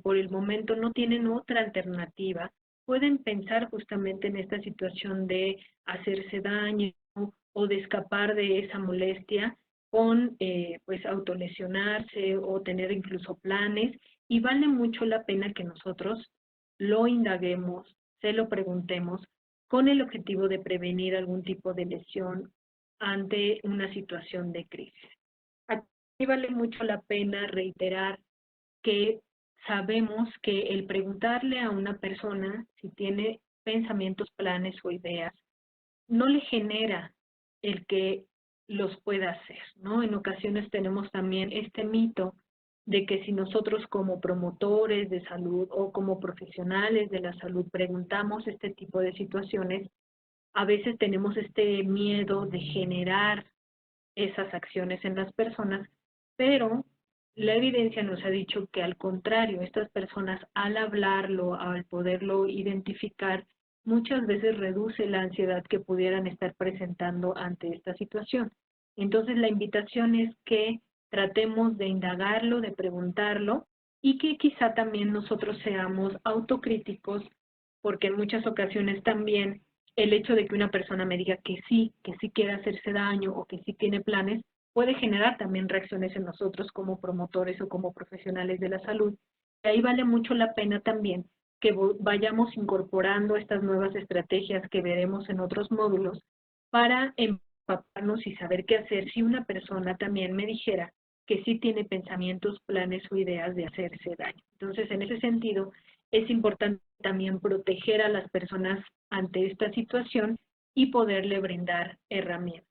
Speaker 2: por el momento no tienen otra alternativa, pueden pensar justamente en esta situación de hacerse daño o de escapar de esa molestia con pues autolesionarse o tener incluso planes, y vale mucho la pena que nosotros lo indaguemos, se lo preguntemos con el objetivo de prevenir algún tipo de lesión ante una situación de crisis. Aquí vale mucho la pena reiterar que sabemos que el preguntarle a una persona si tiene pensamientos, planes o ideas no le genera el que los pueda hacer, ¿no? En ocasiones tenemos también este mito de que si nosotros como promotores de salud o como profesionales de la salud preguntamos este tipo de situaciones, a veces tenemos este miedo de generar esas acciones en las personas, pero la evidencia nos ha dicho que al contrario, estas personas al hablarlo, al poderlo identificar, muchas veces reduce la ansiedad que pudieran estar presentando ante esta situación. Entonces la invitación es que tratemos de indagarlo, de preguntarlo y que quizá también nosotros seamos autocríticos, porque en muchas ocasiones también el hecho de que una persona me diga que sí quiere hacerse daño o que sí tiene planes, puede generar también reacciones en nosotros como promotores o como profesionales de la salud. Y ahí vale mucho la pena también que vayamos incorporando estas nuevas estrategias que veremos en otros módulos para empaparnos y saber qué hacer si una persona también me dijera que sí tiene pensamientos, planes o ideas de hacerse daño. Entonces, en ese sentido, es importante también proteger a las personas ante esta situación y poderle brindar herramientas.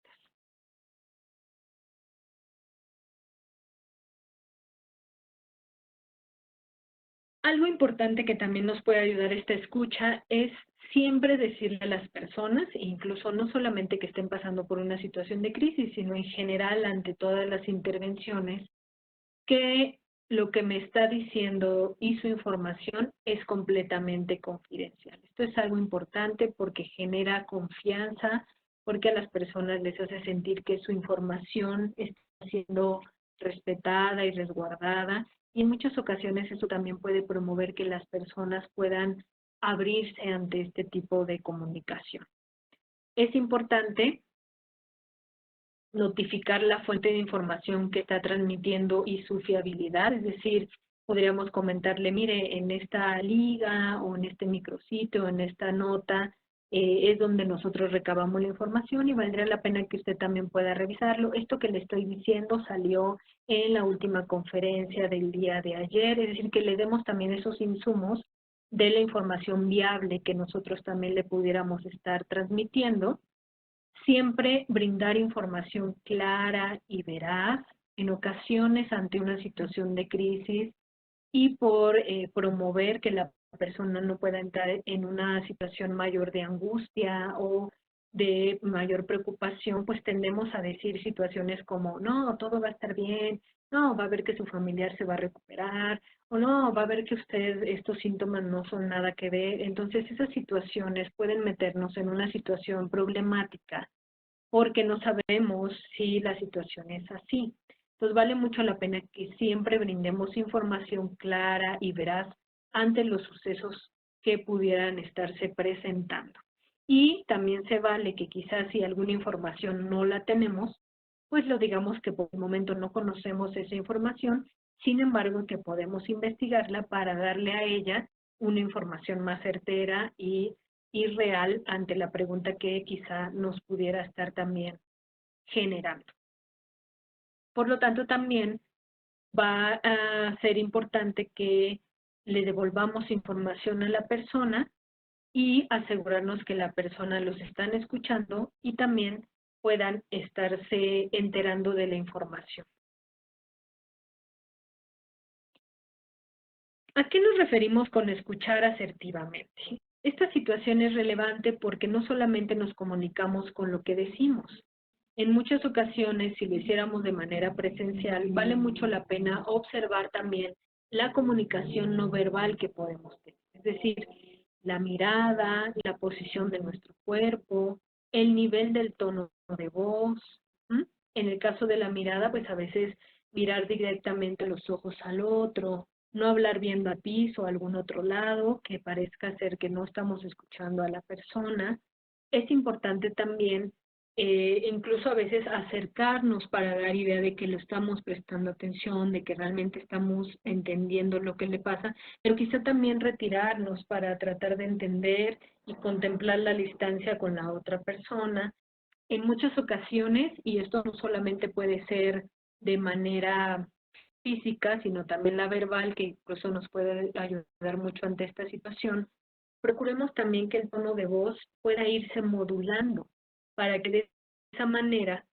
Speaker 2: Algo importante que también nos puede ayudar esta escucha es siempre decirle a las personas, incluso no solamente que estén pasando por una situación de crisis, sino en general ante todas las intervenciones, que lo que me está diciendo y su información es completamente confidencial. Esto es algo importante porque genera confianza, porque a las personas les hace sentir que su información está siendo respetada y resguardada, y en muchas ocasiones eso también puede promover que las personas puedan abrirse ante este tipo de comunicación. Es importante notificar la fuente de información que está transmitiendo y su fiabilidad, es decir, podríamos comentarle, mire, en esta liga o en este micrositio, en esta nota, es donde nosotros recabamos la información y valdría la pena que usted también pueda revisarlo. Esto que le estoy diciendo salió en la última conferencia del día de ayer, es decir, que le demos también esos insumos de la información viable que nosotros también le pudiéramos estar transmitiendo. Siempre brindar información clara y veraz, en ocasiones ante una situación de crisis y por promover que la persona no pueda entrar en una situación mayor de angustia o de mayor preocupación, pues tendemos a decir situaciones como, no, todo va a estar bien, no, va a ver que su familiar se va a recuperar, o no, va a ver que usted, estos síntomas no son nada que ver. Entonces, esas situaciones pueden meternos en una situación problemática porque no sabemos si la situación es así. Entonces, vale mucho la pena que siempre brindemos información clara y veraz ante los sucesos que pudieran estarse presentando. Y también se vale que quizás si alguna información no la tenemos, pues lo digamos que por el momento no conocemos esa información, sin embargo que podemos investigarla para darle a ella una información más certera y real ante la pregunta que quizá nos pudiera estar también generando. Por lo tanto, también va a ser importante que le devolvamos información a la persona y asegurarnos que la persona los están escuchando y también puedan estarse enterando de la información. ¿A qué nos referimos con escuchar asertivamente? Esta situación es relevante porque no solamente nos comunicamos con lo que decimos. En muchas ocasiones, si lo hiciéramos de manera presencial, vale mucho la pena observar también la comunicación no verbal que podemos tener. Es decir, la mirada, la posición de nuestro cuerpo, el nivel del tono de voz. ¿M? En el caso de la mirada, pues a veces mirar directamente los ojos al otro, no hablar viendo a piso o a algún otro lado, que parezca ser que no estamos escuchando a la persona. Es importante también incluso a veces acercarnos para dar idea de que lo estamos prestando atención, de que realmente estamos entendiendo lo que le pasa, pero quizá también retirarnos para tratar de entender y contemplar la distancia con la otra persona. En muchas ocasiones, y esto no solamente puede ser de manera física, sino también la verbal, que incluso nos puede ayudar mucho ante esta situación, procuremos también que el tono de voz pueda irse modulando para que de esa manera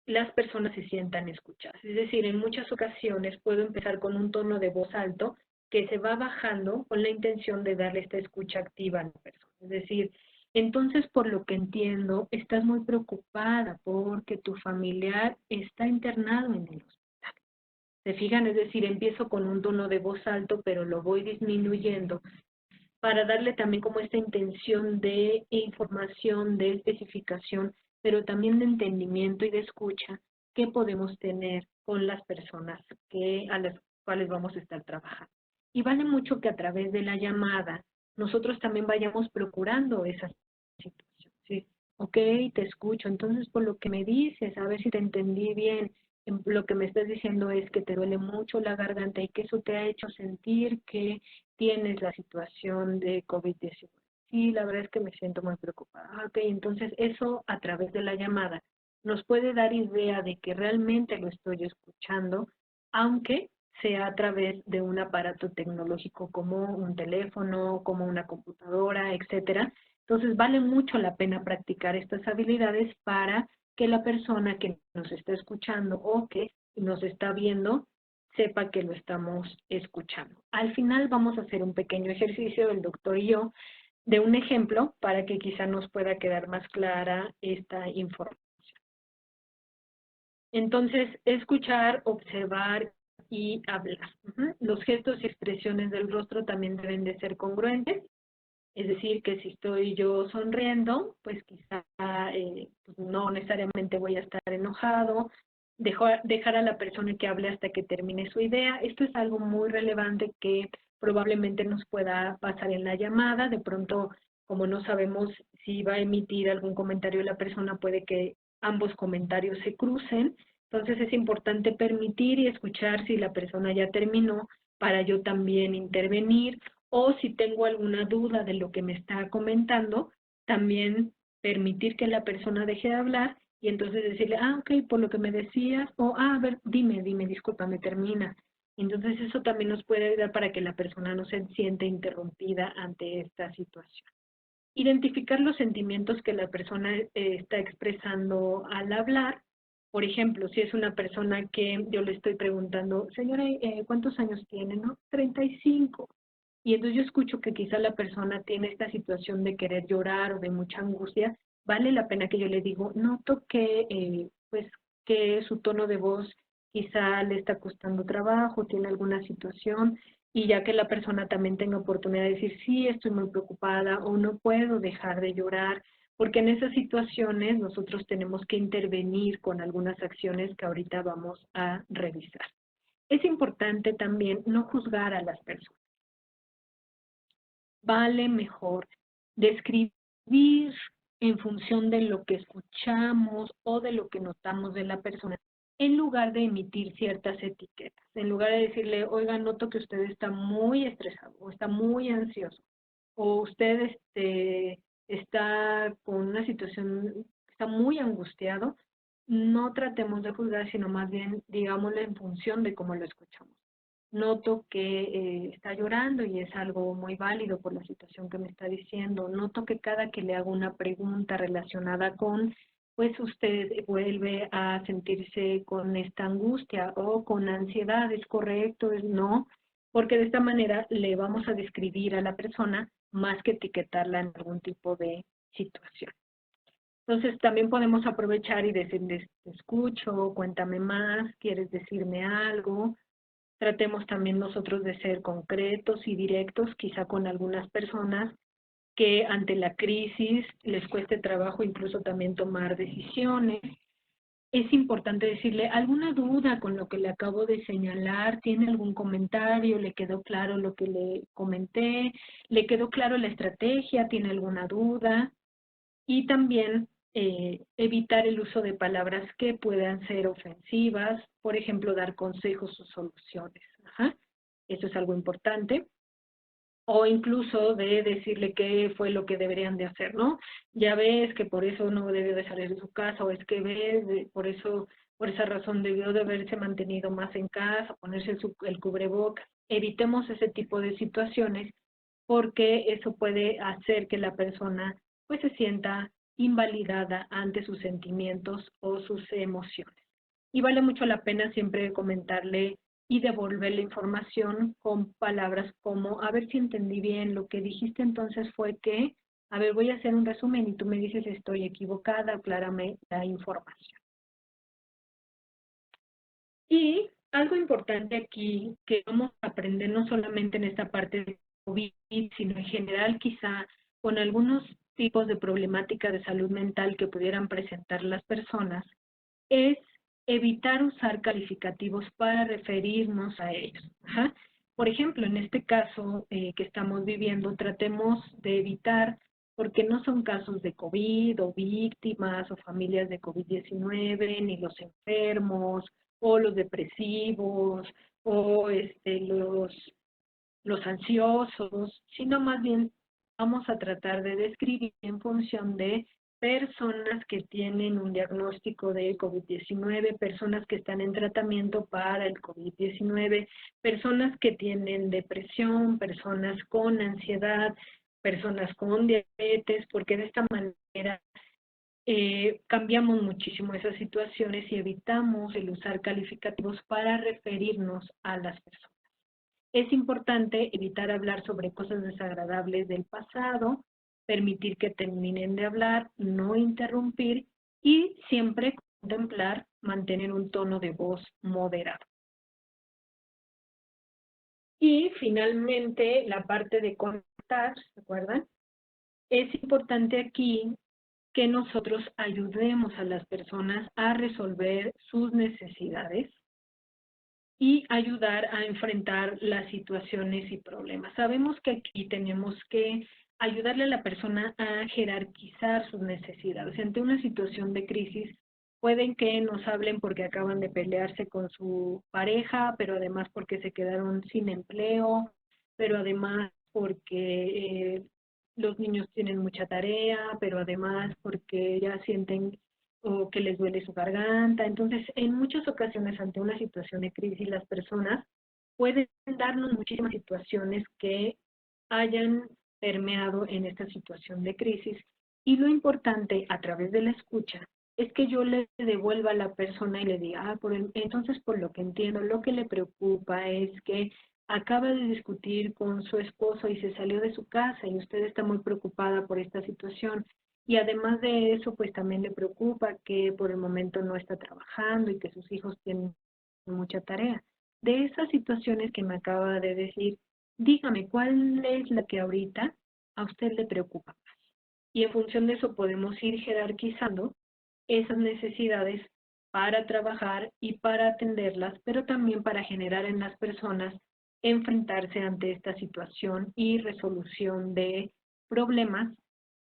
Speaker 2: las personas se sientan escuchadas. Es decir, en muchas ocasiones puedo empezar con un tono de voz alto que se va bajando con la intención de darle esta escucha activa a la persona. Es decir, entonces, por lo que entiendo, estás muy preocupada porque tu familiar está internado en el hospital. ¿Se fijan? Es decir, empiezo con un tono de voz alto, pero lo voy disminuyendo para darle también como esta intención de información, de especificación, pero también de entendimiento y de escucha que podemos tener con las personas a las cuales vamos a estar trabajando. Y vale mucho que a través de la llamada nosotros también vayamos procurando esa situación. ¿Sí? Ok, te escucho, entonces por lo que me dices, a ver si te entendí bien, lo que me estás diciendo es que te duele mucho la garganta y que eso te ha hecho sentir que tienes la situación de COVID-19. Sí, la verdad es que me siento muy preocupada. Ok, entonces eso a través de la llamada nos puede dar idea de que realmente lo estoy escuchando, aunque sea a través de un aparato tecnológico como un teléfono, como una computadora, etcétera. Entonces vale mucho la pena practicar estas habilidades para que la persona que nos está escuchando o que nos está viendo sepa que lo estamos escuchando. Al final vamos a hacer un pequeño ejercicio, el doctor y yo, de un ejemplo para que quizá nos pueda quedar más clara esta información. Entonces, escuchar, observar y hablar. Los gestos y expresiones del rostro también deben de ser congruentes. Es decir, que si estoy yo sonriendo, pues quizá pues no necesariamente voy a estar enojado, dejar a la persona que hable hasta que termine su idea. Esto es algo muy relevante que probablemente nos pueda pasar en la llamada. De pronto, como no sabemos si va a emitir algún comentario la persona, puede que ambos comentarios se crucen. Entonces es importante permitir y escuchar si la persona ya terminó para yo también intervenir, o si tengo alguna duda de lo que me está comentando, también permitir que la persona deje de hablar y entonces decirle, ok, por lo que me decías, o, a ver, dime, discúlpame, termina. Entonces eso también nos puede ayudar para que la persona no se siente interrumpida ante esta situación. Identificar los sentimientos que la persona está expresando al hablar. Por ejemplo, si es una persona que yo le estoy preguntando, señora, ¿cuántos años tiene? ¿No? 35. Y entonces yo escucho que quizá la persona tiene esta situación de querer llorar o de mucha angustia, vale la pena que yo le digo, noto que, pues, que su tono de voz quizá le está costando trabajo, tiene alguna situación, y ya que la persona también tenga oportunidad de decir, sí, estoy muy preocupada o no puedo dejar de llorar, porque en esas situaciones nosotros tenemos que intervenir con algunas acciones que ahorita vamos a revisar. Es importante también no juzgar a las personas. Vale mejor describir en función de lo que escuchamos o de lo que notamos de la persona, en lugar de emitir ciertas etiquetas, en lugar de decirle, oiga, noto que usted está muy estresado o está muy ansioso, o usted está con una situación, está muy angustiado, no tratemos de juzgar, sino más bien digámosle en función de cómo lo escuchamos. Noto que está llorando y es algo muy válido por la situación que me está diciendo. Noto que cada que le hago una pregunta relacionada con, pues usted vuelve a sentirse con esta angustia o con ansiedad, ¿es correcto? ¿Es no? Porque de esta manera le vamos a describir a la persona más que etiquetarla en algún tipo de situación. Entonces también podemos aprovechar y decirles, te escucho, cuéntame más, ¿quieres decirme algo? Tratemos también nosotros de ser concretos y directos, quizá con algunas personas que ante la crisis les cueste trabajo incluso también tomar decisiones. Es importante decirle, ¿alguna duda con lo que le acabo de señalar? ¿Tiene algún comentario? ¿Le quedó claro lo que le comenté? ¿Le quedó claro la estrategia? ¿Tiene alguna duda? Y también evitar el uso de palabras que puedan ser ofensivas, por ejemplo, dar consejos o soluciones. Ajá. Eso es algo importante. O incluso de decirle qué fue lo que deberían de hacer, ¿no? Ya ves que por eso no debió de salir de su casa, o es que ves, por eso, por esa razón debió de haberse mantenido más en casa, ponerse el cubrebocas. Evitemos ese tipo de situaciones porque eso puede hacer que la persona pues se sienta invalidada ante sus sentimientos o sus emociones. Y vale mucho la pena siempre comentarle y devolver la información con palabras como, a ver si entendí bien, lo que dijiste entonces fue que, a ver, voy a hacer un resumen y tú me dices estoy equivocada, aclárame la información. Y algo importante aquí que vamos a aprender no solamente en esta parte de COVID, sino en general quizá con algunos tipos de problemática de salud mental que pudieran presentar las personas, es evitar usar calificativos para referirnos a ellos. Ajá. Por ejemplo, en este caso que estamos viviendo, tratemos de evitar, porque no son casos de COVID o víctimas o familias de COVID-19, ni los enfermos o los depresivos o los ansiosos, sino más bien vamos a tratar de describir en función de personas que tienen un diagnóstico de COVID-19, personas que están en tratamiento para el COVID-19, personas que tienen depresión, personas con ansiedad, personas con diabetes, porque de esta manera cambiamos muchísimo esas situaciones y evitamos el usar calificativos para referirnos a las personas. Es importante evitar hablar sobre cosas desagradables del pasado, permitir que terminen de hablar, no interrumpir y siempre contemplar, mantener un tono de voz moderado. Y finalmente, la parte de conectar, ¿se acuerdan? Es importante aquí que nosotros ayudemos a las personas a resolver sus necesidades y ayudar a enfrentar las situaciones y problemas. Sabemos que aquí tenemos que ayudarle a la persona a jerarquizar sus necesidades. Ante una situación de crisis, pueden que nos hablen porque acaban de pelearse con su pareja, pero además porque se quedaron sin empleo, pero además porque los niños tienen mucha tarea, pero además porque ya sienten o que les duele su garganta. Entonces, en muchas ocasiones, ante una situación de crisis, las personas pueden darnos muchísimas situaciones que hayan permeado en esta situación de crisis. Y lo importante, a través de la escucha, es que yo le devuelva a la persona y le diga, entonces por lo que entiendo, lo que le preocupa es que acaba de discutir con su esposo y se salió de su casa y usted está muy preocupada por esta situación. y además de eso, pues también le preocupa que por el momento no está trabajando y que sus hijos tienen mucha tarea. De esas situaciones que me acaba de decir, dígame, ¿cuál es la que ahorita a usted le preocupa más? Y en función de eso podemos ir jerarquizando esas necesidades para trabajar y para atenderlas, pero también para generar en las personas enfrentarse ante esta situación y resolución de problemas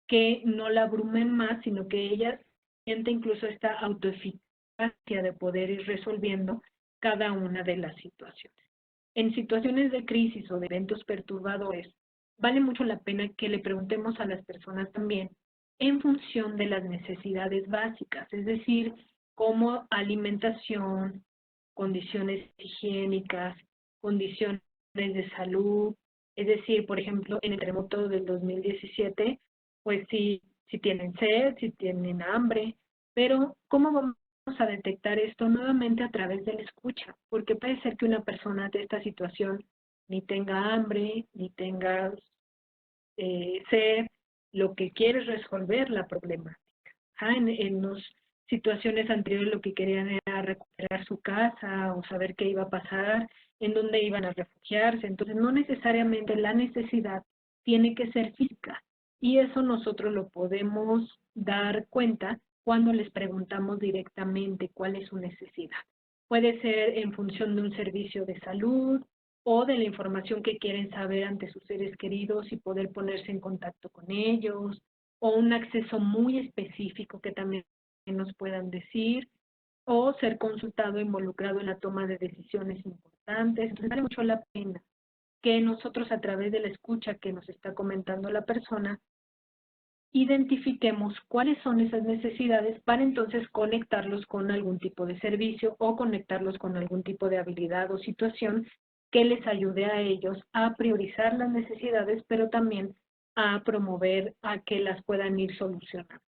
Speaker 2: que no la abrumen más, sino que ella siente incluso esta autoeficacia de poder ir resolviendo cada una de las situaciones. En situaciones de crisis o de eventos perturbadores, vale mucho la pena que le preguntemos a las personas también en función de las necesidades básicas, es decir, como alimentación, condiciones higiénicas, condiciones de salud, es decir, por ejemplo, en el terremoto del 2017, pues si tienen sed, si tienen hambre, pero ¿cómo vamos a detectar esto? Nuevamente a través de la escucha, porque puede ser que una persona de esta situación ni tenga hambre, ni tenga sed, lo que quiere es resolver la problemática. En las situaciones anteriores lo que querían era recuperar su casa o saber qué iba a pasar, en dónde iban a refugiarse. Entonces, no necesariamente la necesidad tiene que ser física. Y eso nosotros lo podemos dar cuenta cuando les preguntamos directamente cuál es su necesidad. Puede ser en función de un servicio de salud, o de la información que quieren saber ante sus seres queridos y poder ponerse en contacto con ellos, o un acceso muy específico que también nos puedan decir, o ser consultado e involucrado en la toma de decisiones importantes. Entonces, vale mucho la pena que nosotros a través de la escucha que nos está comentando la persona, identifiquemos cuáles son esas necesidades para entonces conectarlos con algún tipo de servicio o conectarlos con algún tipo de habilidad o situación que les ayude a ellos a priorizar las necesidades, pero también a promover a que las puedan ir solucionando.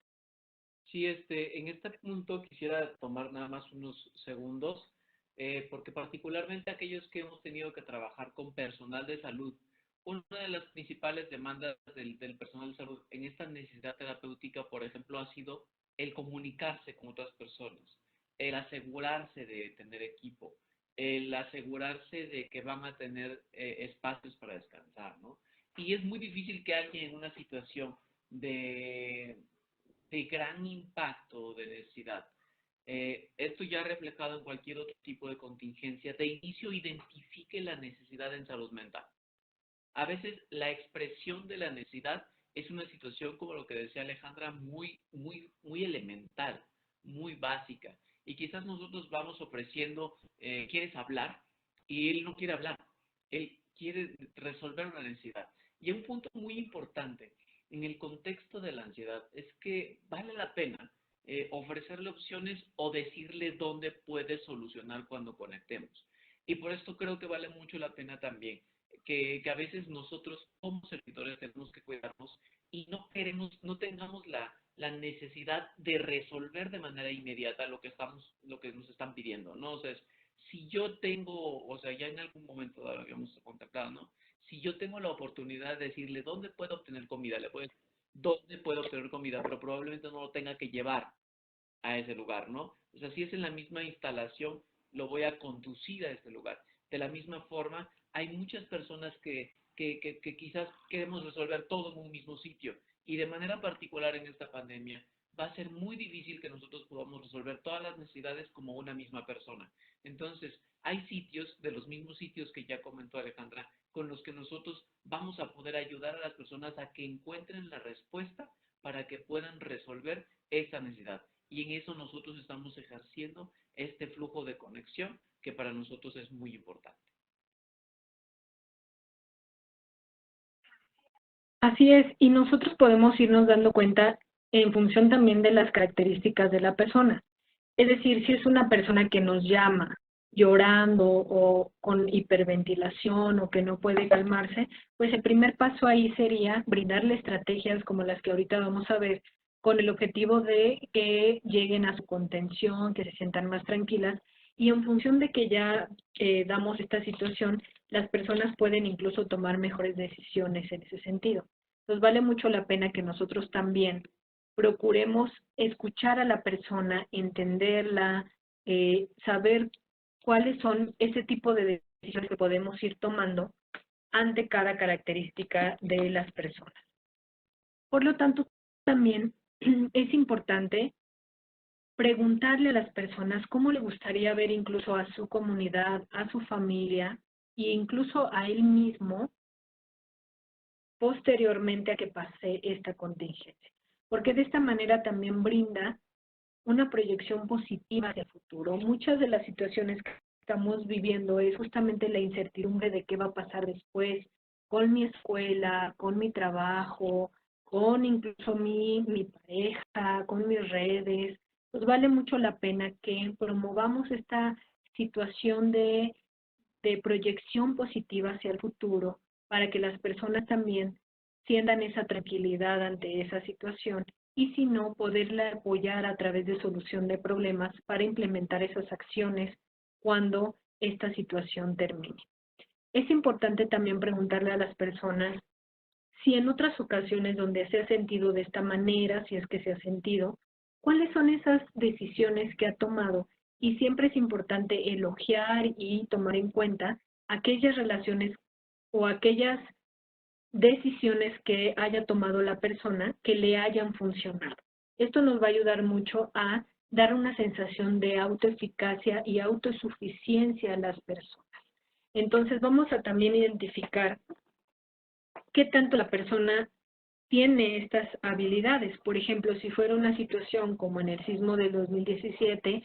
Speaker 1: Sí, en este punto quisiera tomar nada más unos segundos, porque particularmente aquellos que hemos tenido que trabajar con personal de salud, una de las principales demandas del personal de salud en esta necesidad terapéutica, por ejemplo, ha sido el comunicarse con otras personas, el asegurarse de tener equipo, el asegurarse de que van a tener espacios para descansar, ¿no? Y es muy difícil que alguien en una situación de gran impacto de necesidad. Esto ya reflejado en cualquier otro tipo de contingencia, de inicio identifique la necesidad en salud mental. A veces la expresión de la necesidad es una situación, como lo que decía Alejandra, muy elemental, muy básica. Y quizás nosotros vamos ofreciendo, ¿quieres hablar? Y él no quiere hablar, él quiere resolver una necesidad. Y un punto muy importante en el contexto de la ansiedad es que vale la pena ofrecerle opciones o decirle dónde puede solucionar cuando conectemos. Y por esto creo que vale mucho la pena también que a veces nosotros como servidores tenemos que cuidarnos y no tengamos la necesidad de resolver de manera inmediata lo que nos están pidiendo, ¿no? O sea, si yo tengo, o sea, ya en algún momento lo habíamos contactado, ¿no? Si yo tengo la oportunidad de decirle dónde puedo obtener comida, le puedo decir dónde puedo obtener comida, pero probablemente no lo tenga que llevar a ese lugar, ¿no? O sea, si es en la misma instalación, lo voy a conducir a ese lugar. De la misma forma, hay muchas personas que quizás queremos resolver todo en un mismo sitio y de manera particular en esta pandemia va a ser muy difícil que nosotros podamos resolver todas las necesidades como una misma persona. Entonces, hay sitios, de los mismos sitios que ya comentó Alejandra, con los que nosotros vamos a poder ayudar a las personas a que encuentren la respuesta para que puedan resolver esa necesidad. Y en eso nosotros estamos ejerciendo este flujo de conexión que para nosotros es muy importante.
Speaker 2: Así es, y nosotros podemos irnos dando cuenta en función también de las características de la persona. Es decir, si es una persona que nos llama llorando o con hiperventilación o que no puede calmarse, pues el primer paso ahí sería brindarle estrategias como las que ahorita vamos a ver, con el objetivo de que lleguen a su contención, que se sientan más tranquilas, y en función de que ya damos esta situación, las personas pueden incluso tomar mejores decisiones en ese sentido. Entonces vale mucho la pena que nosotros también procuremos escuchar a la persona, entenderla, saber cuáles son ese tipo de decisiones que podemos ir tomando ante cada característica de las personas. Por lo tanto, también es importante preguntarle a las personas cómo le gustaría ver incluso a su comunidad, a su familia e incluso a él mismo posteriormente a que pase esta contingencia. Porque de esta manera también brinda una proyección positiva hacia el futuro. Muchas de las situaciones que estamos viviendo es justamente la incertidumbre de qué va a pasar después con mi escuela, con mi trabajo, con incluso mi pareja, con mis redes. Pues vale mucho la pena que promovamos esta situación de proyección positiva hacia el futuro para que las personas también sientan esa tranquilidad ante esa situación y si no, poderla apoyar a través de solución de problemas para implementar esas acciones cuando esta situación termine. Es importante también preguntarle a las personas si en otras ocasiones donde se ha sentido de esta manera, si es que se ha sentido, ¿cuáles son esas decisiones que ha tomado? Y siempre es importante elogiar y tomar en cuenta aquellas relaciones o aquellas decisiones que haya tomado la persona que le hayan funcionado. Esto nos va a ayudar mucho a dar una sensación de autoeficacia y autosuficiencia a las personas. Entonces vamos a también identificar qué tanto la persona tiene estas habilidades. Por ejemplo, si fuera una situación como en el sismo del 2017,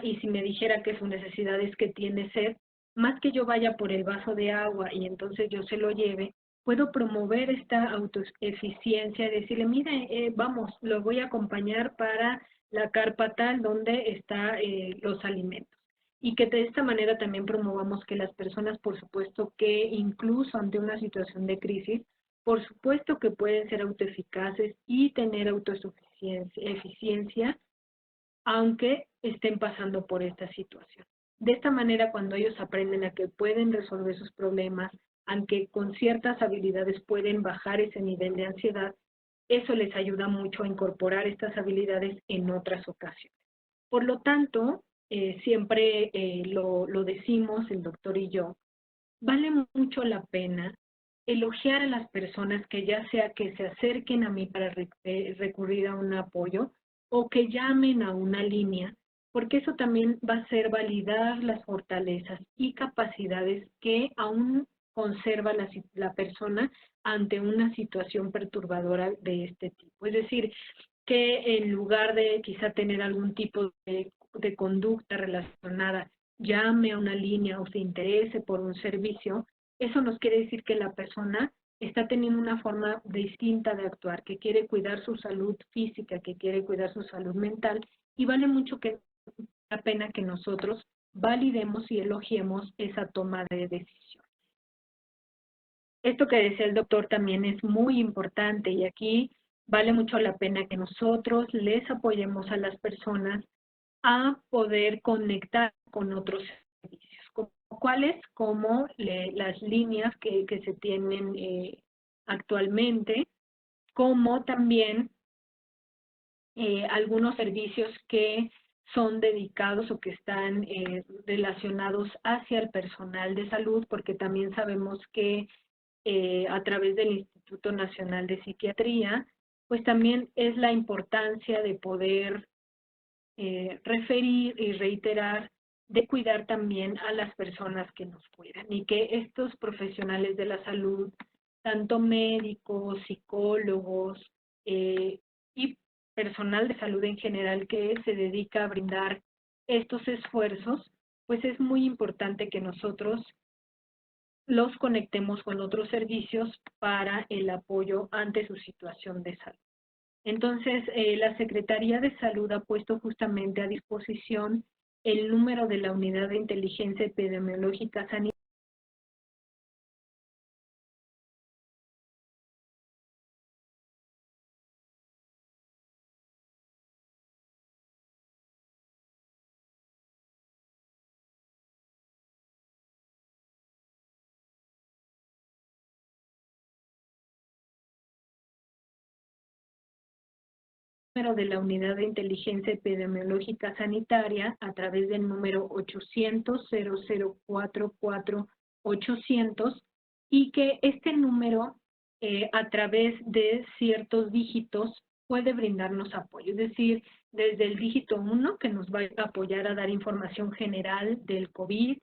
Speaker 2: y si me dijera que su necesidad es que tiene sed, más que yo vaya por el vaso de agua y entonces yo se lo lleve, puedo promover esta autoeficiencia y decirle, mire, vamos, lo voy a acompañar para la carpa tal donde están los alimentos. Y que de esta manera también promovamos que las personas, por supuesto, que incluso ante una situación de crisis, por supuesto que pueden ser autoeficaces y tener autosuficiencia, eficiencia, aunque estén pasando por esta situación. De esta manera, cuando ellos aprenden a que pueden resolver sus problemas, aunque con ciertas habilidades pueden bajar ese nivel de ansiedad, eso les ayuda mucho a incorporar estas habilidades en otras ocasiones. Por lo tanto, siempre lo decimos el doctor y yo, vale mucho la pena elogiar a las personas que ya sea que se acerquen a mí para recurrir a un apoyo o que llamen a una línea, porque eso también va a ser validar las fortalezas y capacidades que aún conserva la persona ante una situación perturbadora de este tipo. Es decir, que en lugar de quizá tener algún tipo de conducta relacionada, llame a una línea o se interese por un servicio, eso nos quiere decir que la persona está teniendo una forma distinta de actuar, que quiere cuidar su salud física, que quiere cuidar su salud mental, y vale mucho la pena que nosotros validemos y elogiemos esa toma de decisión. Esto que decía el doctor también es muy importante y aquí vale mucho la pena que nosotros les apoyemos a las personas a poder conectar con otros servicios. ¿Cuáles? Como las líneas que se tienen actualmente, como también algunos servicios que son dedicados o que están relacionados hacia el personal de salud, porque también sabemos que a través del Instituto Nacional de Psiquiatría, pues también es la importancia de poder referir y reiterar de cuidar también a las personas que nos cuidan y que estos profesionales de la salud, tanto médicos, psicólogos y personal de salud en general que se dedica a brindar estos esfuerzos, pues es muy importante que nosotros los conectemos con otros servicios para el apoyo ante su situación de salud. Entonces, la Secretaría de Salud ha puesto justamente a disposición el número de la Unidad de Inteligencia Epidemiológica Sanitaria número de la Unidad de Inteligencia Epidemiológica Sanitaria a través del número 800-0044-800 y que este número a través de ciertos dígitos puede brindarnos apoyo, es decir, desde el dígito 1 que nos va a apoyar a dar información general del COVID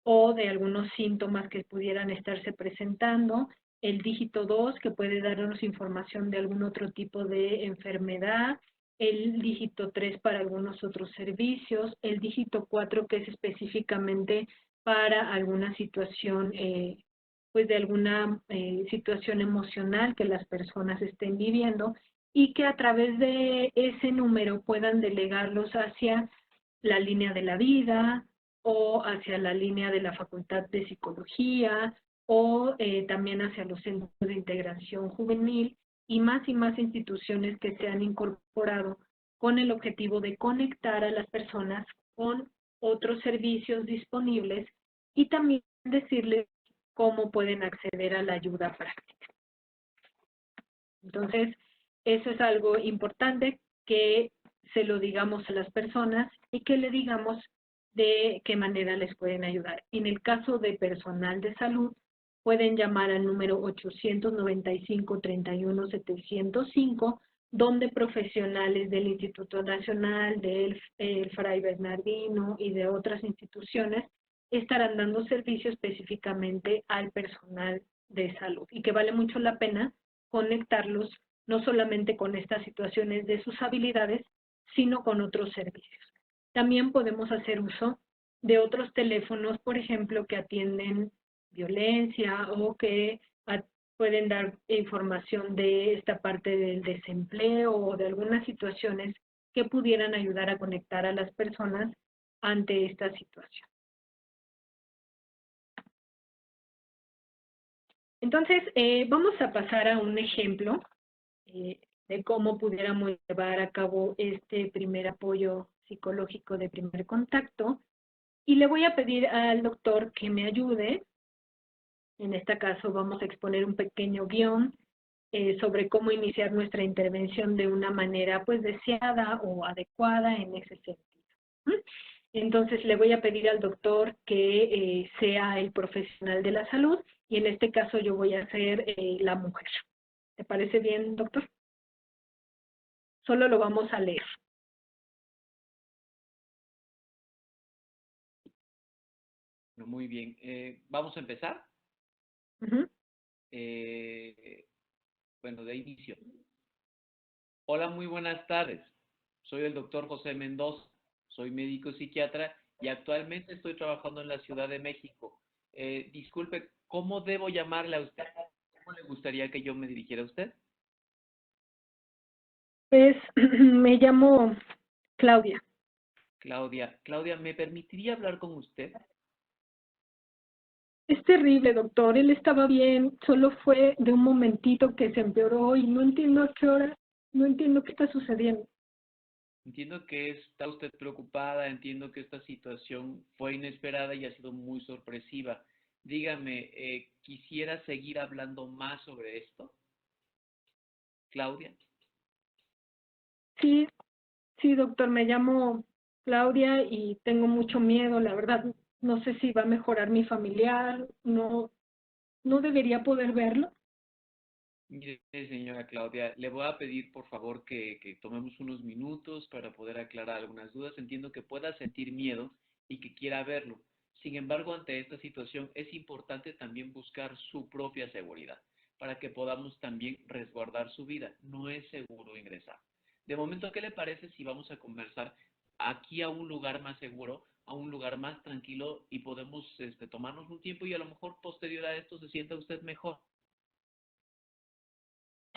Speaker 2: o de algunos síntomas que pudieran estarse presentando, el dígito 2 que puede darnos información de algún otro tipo de enfermedad, el dígito 3 para algunos otros servicios, el dígito 4 que es específicamente para alguna situación, pues de alguna situación emocional que las personas estén viviendo y que a través de ese número puedan delegarlos hacia la línea de la vida o hacia la línea de la Facultad de Psicología o también hacia los centros de integración juvenil y más instituciones que se han incorporado con el objetivo de conectar a las personas con otros servicios disponibles y también decirles cómo pueden acceder a la ayuda práctica. Entonces, eso es algo importante que se lo digamos a las personas y que le digamos de qué manera les pueden ayudar. En el caso de personal de salud, pueden llamar al número 895-31-705, donde profesionales del Instituto Nacional, del Fray Bernardino y de otras instituciones estarán dando servicio específicamente al personal de salud y que vale mucho la pena conectarlos no solamente con estas situaciones de sus habilidades, sino con otros servicios. También podemos hacer uso de otros teléfonos, por ejemplo, que atienden violencia o que pueden dar información de esta parte del desempleo o de algunas situaciones que pudieran ayudar a conectar a las personas ante esta situación. Entonces, vamos a pasar a un ejemplo de cómo pudiéramos llevar a cabo este primer apoyo psicológico de primer contacto. Y le voy a pedir al doctor que me ayude. En este caso vamos a exponer un pequeño guión sobre cómo iniciar nuestra intervención de una manera pues deseada o adecuada en ese sentido. Entonces le voy a pedir al doctor que sea el profesional de la salud y en este caso yo voy a ser la mujer. ¿Te parece bien, doctor? Solo lo vamos a leer.
Speaker 1: Muy bien. ¿Vamos a empezar? Bueno, de inicio. Hola, muy buenas tardes. Soy el doctor José Mendoza. Soy médico psiquiatra y actualmente estoy trabajando en la Ciudad de México. Disculpe, ¿cómo debo llamarle a usted? ¿Cómo le gustaría que yo me dirigiera a usted?
Speaker 2: Pues me llamo Claudia.
Speaker 1: Claudia, ¿me permitiría hablar con usted?
Speaker 2: Es terrible, doctor. Él estaba bien, solo fue de un momentito que se empeoró y no entiendo a qué hora, no entiendo qué está sucediendo.
Speaker 1: Entiendo que está usted preocupada, entiendo que esta situación fue inesperada y ha sido muy sorpresiva. Dígame, ¿quisiera seguir hablando más sobre esto? Claudia.
Speaker 2: Sí, sí, doctor, me llamo Claudia y tengo mucho miedo, la verdad. No sé si va a mejorar mi familiar, no debería poder verlo.
Speaker 1: Mire, señora Claudia, le voy a pedir por favor que tomemos unos minutos para poder aclarar algunas dudas. Entiendo que pueda sentir miedo y que quiera verlo. Sin embargo, ante esta situación es importante también buscar su propia seguridad para que podamos también resguardar su vida. No es seguro ingresar. De momento, ¿qué le parece si vamos a conversar aquí a un lugar más seguro, a un lugar más tranquilo y podemos tomarnos un tiempo y a lo mejor posterior a esto se sienta usted mejor?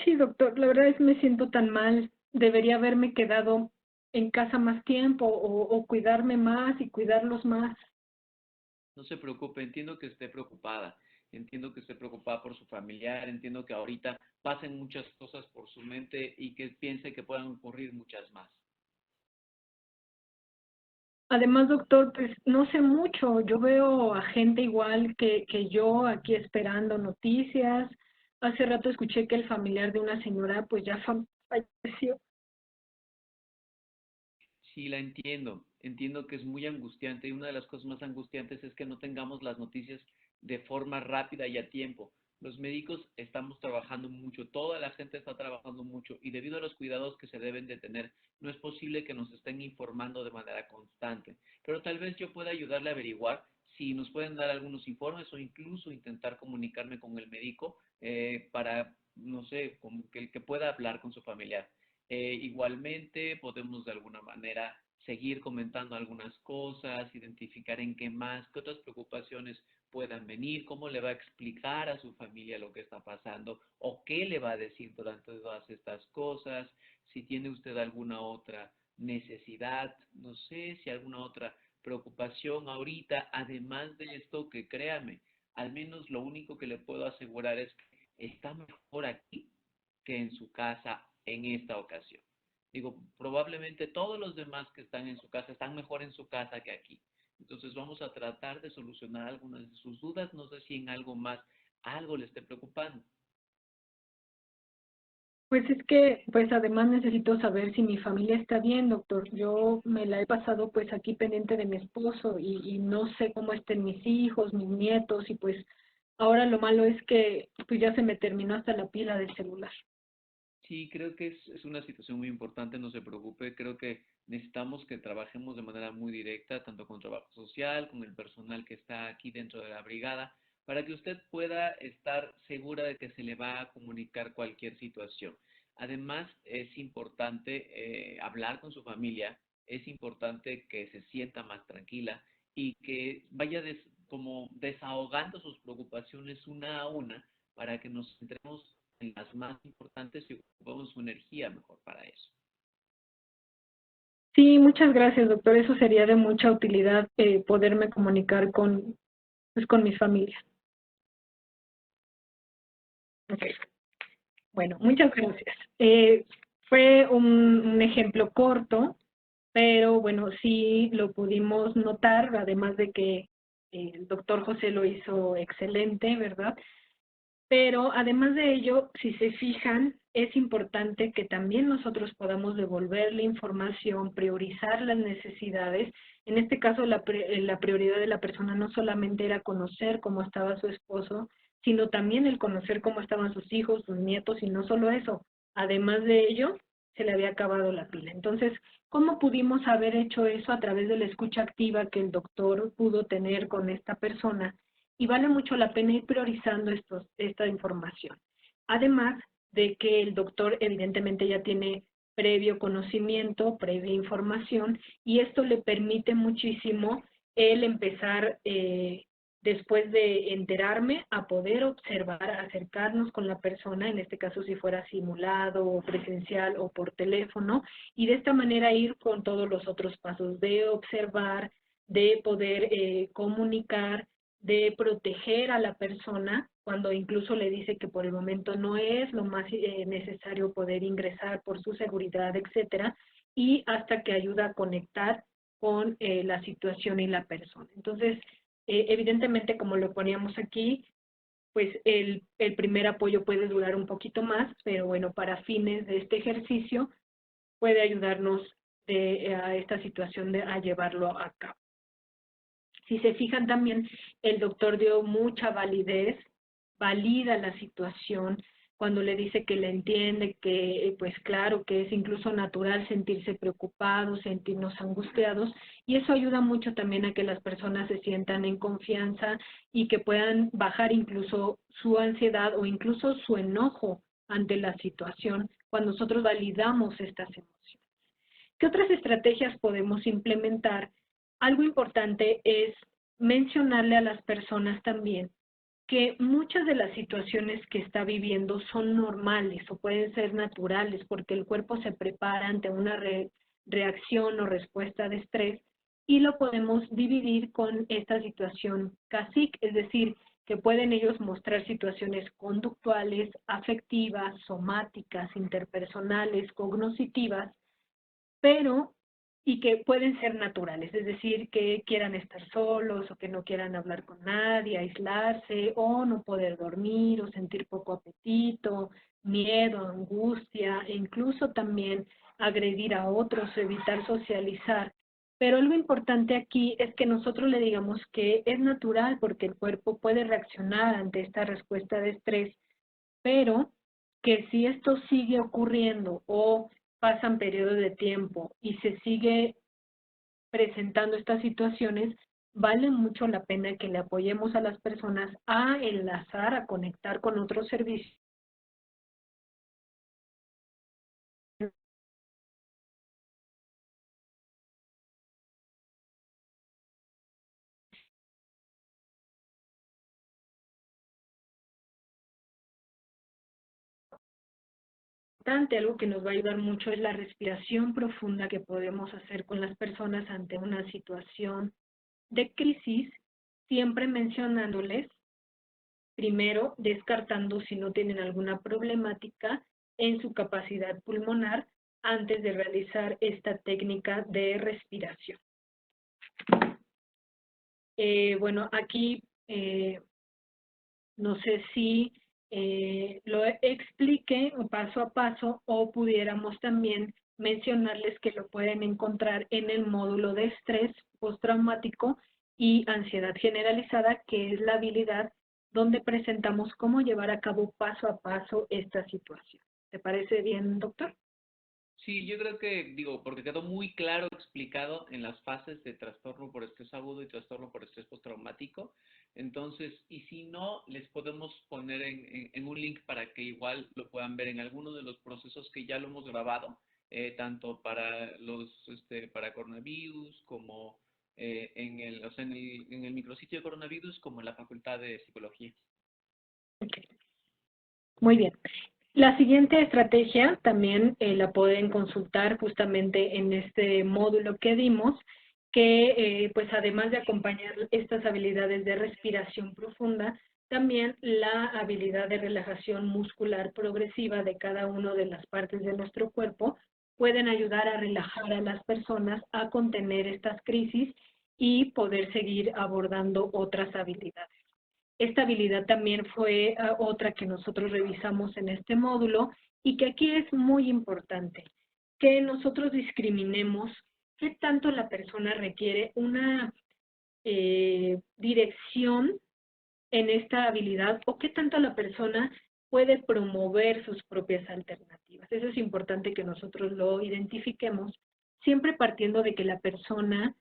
Speaker 2: Sí, doctor, la verdad es que me siento tan mal. Debería haberme quedado en casa más tiempo o cuidarme más y cuidarlos más.
Speaker 1: No se preocupe, entiendo que esté preocupada, entiendo que esté preocupada por su familiar, entiendo que ahorita pasen muchas cosas por su mente y que piense que puedan ocurrir muchas más.
Speaker 2: Además, doctor, pues no sé mucho. Yo veo a gente igual que yo aquí esperando noticias. Hace rato escuché que el familiar de una señora pues ya falleció.
Speaker 1: Sí, la entiendo. Entiendo que es muy angustiante y una de las cosas más angustiantes es que no tengamos las noticias de forma rápida y a tiempo. Los médicos estamos trabajando mucho, toda la gente está trabajando mucho y debido a los cuidados que se deben de tener, no es posible que nos estén informando de manera constante. Pero tal vez yo pueda ayudarle a averiguar si nos pueden dar algunos informes o incluso intentar comunicarme con el médico para, no sé, como que pueda hablar con su familiar. Igualmente podemos de alguna manera seguir comentando algunas cosas, identificar en qué más, qué otras preocupaciones puedan venir, cómo le va a explicar a su familia lo que está pasando o qué le va a decir durante todas estas cosas, si tiene usted alguna otra necesidad, no sé, si alguna otra preocupación ahorita, además de esto, que créame, al menos lo único que le puedo asegurar es que está mejor aquí que en su casa en esta ocasión. Digo, probablemente todos los demás que están en su casa están mejor en su casa que aquí. Entonces vamos a tratar de solucionar algunas de sus dudas. No sé si en algo más, algo le esté preocupando.
Speaker 2: Pues es que, pues además necesito saber si mi familia está bien, doctor. Yo me la he pasado pues aquí pendiente de mi esposo y no sé cómo estén mis hijos, mis nietos y pues ahora lo malo es que pues ya se me terminó hasta la pila del celular.
Speaker 1: Sí, creo que es una situación muy importante, no se preocupe. Creo que necesitamos que trabajemos de manera muy directa, tanto con trabajo social, con el personal que está aquí dentro de la brigada, para que usted pueda estar segura de que se le va a comunicar cualquier situación. Además, es importante hablar con su familia, es importante que se sienta más tranquila y que vaya como desahogando sus preocupaciones una a una para que nos centremos en las más importantes y ocupamos su energía mejor para eso.
Speaker 2: Sí, muchas gracias, doctor. Eso sería de mucha utilidad poderme comunicar pues, con mis familias. Okay. Bueno, muchas gracias. Fue un ejemplo corto, pero bueno, sí lo pudimos notar, además de que el doctor José lo hizo excelente, ¿verdad? Pero además de ello, si se fijan, es importante que también nosotros podamos devolver la información, priorizar las necesidades. En este caso, la prioridad de la persona no solamente era conocer cómo estaba su esposo, sino también el conocer cómo estaban sus hijos, sus nietos, y no solo eso. Además de ello, se le había acabado la pila. Entonces, ¿cómo pudimos haber hecho eso a través de la escucha activa que el doctor pudo tener con esta persona? Y vale mucho la pena ir priorizando esta información. Además de que el doctor evidentemente ya tiene previo conocimiento, previa información, y esto le permite muchísimo el empezar, después de enterarme, a poder observar, acercarnos con la persona, en este caso si fuera simulado o presencial o por teléfono, y de esta manera ir con todos los otros pasos de observar, de poder comunicar, de proteger a la persona cuando incluso le dice que por el momento no es lo más necesario poder ingresar por su seguridad, etcétera, y hasta que ayuda a conectar con la situación y la persona. Entonces, evidentemente, como lo poníamos aquí, pues el primer apoyo puede durar un poquito más, pero bueno, para fines de este ejercicio puede ayudarnos a esta situación a llevarlo a cabo. Si se fijan también, el doctor dio mucha validez, valida la situación cuando le dice que le entiende, que pues claro que es incluso natural sentirse preocupados, sentirnos angustiados, y eso ayuda mucho también a que las personas se sientan en confianza y que puedan bajar incluso su ansiedad o incluso su enojo ante la situación cuando nosotros validamos estas emociones. ¿Qué otras estrategias podemos implementar? Algo importante es mencionarle a las personas también que muchas de las situaciones que está viviendo son normales o pueden ser naturales porque el cuerpo se prepara ante una reacción o respuesta de estrés y lo podemos dividir con esta situación CASIC, es decir, que pueden ellos mostrar situaciones conductuales, afectivas, somáticas, interpersonales, cognitivas, pero y que pueden ser naturales, es decir, que quieran estar solos o que no quieran hablar con nadie, aislarse o no poder dormir o sentir poco apetito, miedo, angustia e incluso también agredir a otros, evitar socializar. Pero lo importante aquí es que nosotros le digamos que es natural porque el cuerpo puede reaccionar ante esta respuesta de estrés, pero que si esto sigue ocurriendo o pasan periodos de tiempo y se sigue presentando estas situaciones, vale mucho la pena que le apoyemos a las personas a enlazar, a conectar con otros servicios. Algo que nos va a ayudar mucho es la respiración profunda que podemos hacer con las personas ante una situación de crisis, siempre mencionándoles, primero descartando si no tienen alguna problemática en su capacidad pulmonar antes de realizar esta técnica de respiración. Bueno, aquí no sé si lo explique paso a paso o pudiéramos también mencionarles que lo pueden encontrar en el módulo de estrés postraumático y ansiedad generalizada, que es la habilidad donde presentamos cómo llevar a cabo paso a paso esta situación. ¿Te parece bien, doctor?
Speaker 1: Sí, yo creo que, digo, porque quedó muy claro explicado en las fases de trastorno por estrés agudo y trastorno por estrés postraumático. Entonces, y si no, les podemos poner en un link para que igual lo puedan ver en alguno de los procesos que ya lo hemos grabado, tanto para para coronavirus como o sea, en el micrositio de coronavirus como en la Facultad de Psicología.
Speaker 2: Okay. Muy bien. La siguiente estrategia también la pueden consultar justamente en este módulo que dimos, que pues además de acompañar estas habilidades de respiración profunda, también la habilidad de relajación muscular progresiva de cada una de las partes de nuestro cuerpo pueden ayudar a relajar a las personas, a contener estas crisis y poder seguir abordando otras habilidades. Esta habilidad también fue otra que nosotros revisamos en este módulo y que aquí es muy importante, que nosotros discriminemos qué tanto la persona requiere una dirección en esta habilidad o qué tanto la persona puede promover sus propias alternativas. Eso es importante que nosotros lo identifiquemos, siempre partiendo de que la persona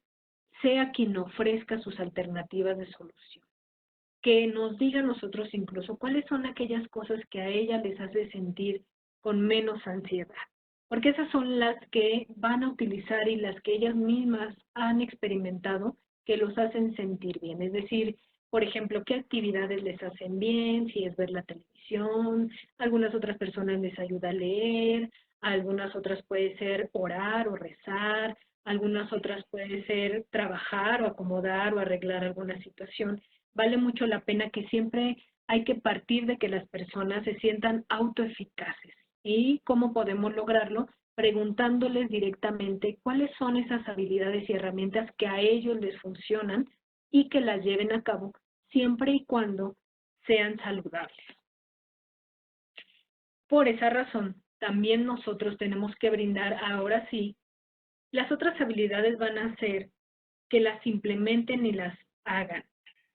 Speaker 2: sea quien ofrezca sus alternativas de solución, que nos diga a nosotros incluso cuáles son aquellas cosas que a ella les hace sentir con menos ansiedad, porque esas son las que van a utilizar y las que ellas mismas han experimentado que los hacen sentir bien. Es decir, por ejemplo, qué actividades les hacen bien, si es ver la televisión, algunas otras personas les ayuda a leer, algunas otras puede ser orar o rezar, algunas otras puede ser trabajar o acomodar o arreglar alguna situación. Vale mucho la pena que siempre hay que partir de que las personas se sientan autoeficaces. ¿Y cómo podemos lograrlo? Preguntándoles directamente cuáles son esas habilidades y herramientas que a ellos les funcionan y que las lleven a cabo siempre y cuando sean saludables. Por esa razón, también nosotros tenemos que brindar ahora sí, las otras habilidades van a ser que las implementen y las hagan,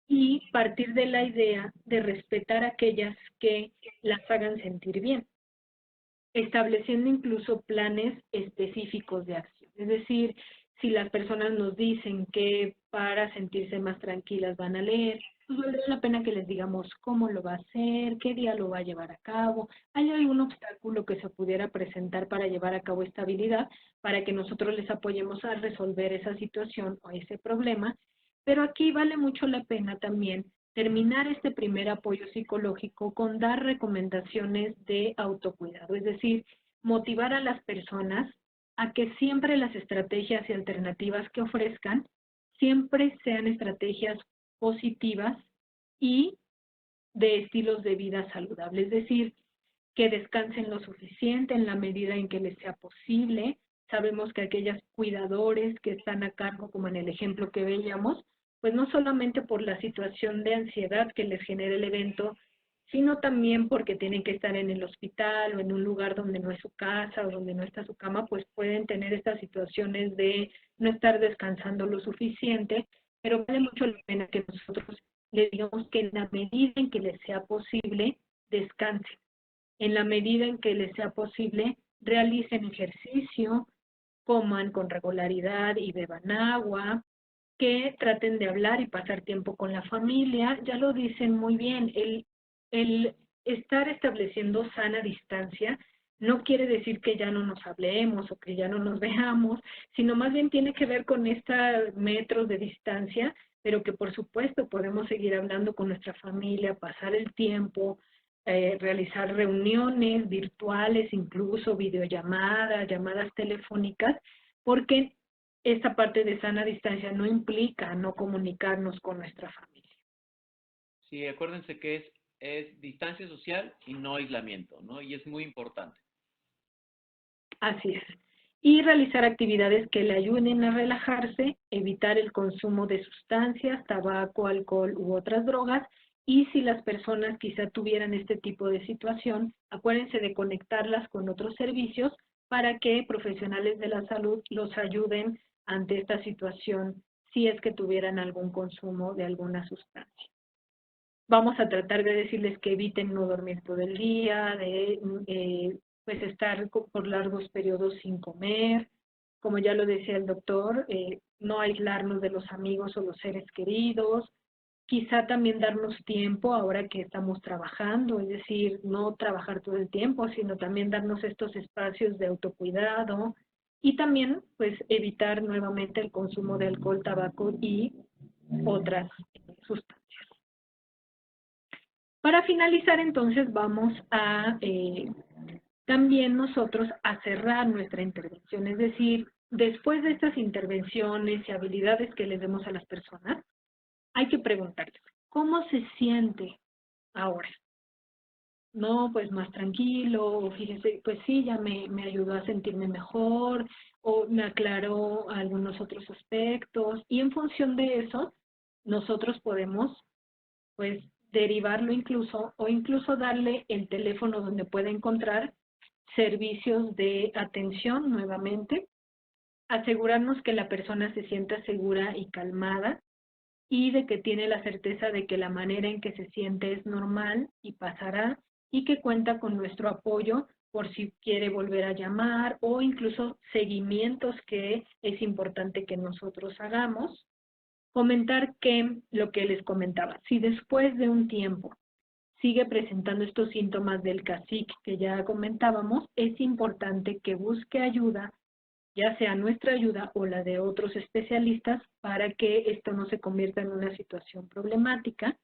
Speaker 2: y partir de la idea de respetar a aquellas que las hagan sentir bien, estableciendo incluso planes específicos de acción. Es decir, si las personas nos dicen que para sentirse más tranquilas van a leer, pues valdría la pena que les digamos cómo lo va a hacer, qué día lo va a llevar a cabo, hay algún obstáculo que se pudiera presentar para llevar a cabo esta habilidad, para que nosotros les apoyemos a resolver esa situación o ese problema. Pero aquí vale mucho la pena también terminar este primer apoyo psicológico con dar recomendaciones de autocuidado, es decir, motivar a las personas a que siempre las estrategias y alternativas que ofrezcan siempre sean estrategias positivas y de estilos de vida saludables, es decir, que descansen lo suficiente en la medida en que les sea posible. Sabemos que aquellos cuidadores que están a cargo, como en el ejemplo que veíamos, pues no solamente por la situación de ansiedad que les genera el evento, sino también porque tienen que estar en el hospital o en un lugar donde no es su casa o donde no está su cama, pues pueden tener estas situaciones de no estar descansando lo suficiente, pero vale mucho la pena que nosotros les digamos que en la medida en que les sea posible, descansen. En la medida en que les sea posible, realicen ejercicio, coman con regularidad y beban agua, que traten de hablar y pasar tiempo con la familia. Ya lo dicen muy bien, el estar estableciendo sana distancia no quiere decir que ya no nos hablemos o que ya no nos veamos, sino más bien tiene que ver con estos metros de distancia, pero que por supuesto podemos seguir hablando con nuestra familia, pasar el tiempo, realizar reuniones virtuales, incluso videollamadas, llamadas telefónicas, porque esta parte de sana distancia no implica no comunicarnos con nuestra familia.
Speaker 1: Sí, acuérdense que es distancia social y no aislamiento, ¿no? Y es muy importante.
Speaker 2: Así es. Y realizar actividades que le ayuden a relajarse, evitar el consumo de sustancias, tabaco, alcohol u otras drogas. Y si las personas quizá tuvieran este tipo de situación, acuérdense de conectarlas con otros servicios para que profesionales de la salud los ayuden ante esta situación si es que tuvieran algún consumo de alguna sustancia. Vamos a tratar de decirles que eviten no dormir todo el día, de pues estar por largos periodos sin comer. Como ya lo decía el doctor, no aislarnos de los amigos o los seres queridos. Quizá también darnos tiempo ahora que estamos trabajando, es decir, no trabajar todo el tiempo, sino también darnos estos espacios de autocuidado y también pues evitar nuevamente el consumo de alcohol, tabaco y otras sustancias. Para finalizar, entonces, vamos a también nosotros a cerrar nuestra intervención. Es decir, después de estas intervenciones y habilidades que les demos a las personas, hay que preguntarles, ¿cómo se siente ahora? No, pues más tranquilo, o fíjese, pues sí, ya me ayudó a sentirme mejor, o me aclaró algunos otros aspectos, y en función de eso, nosotros podemos pues derivarlo incluso o incluso darle el teléfono donde puede encontrar servicios de atención nuevamente, asegurarnos que la persona se sienta segura y calmada y de que tiene la certeza de que la manera en que se siente es normal y pasará y que cuenta con nuestro apoyo por si quiere volver a llamar o incluso seguimientos que es importante que nosotros hagamos. Comentar que lo que les comentaba, si después de un tiempo sigue presentando estos síntomas del cacique que ya comentábamos, es importante que busque ayuda, ya sea nuestra ayuda o la de otros especialistas, para que esto no se convierta en una situación problemática.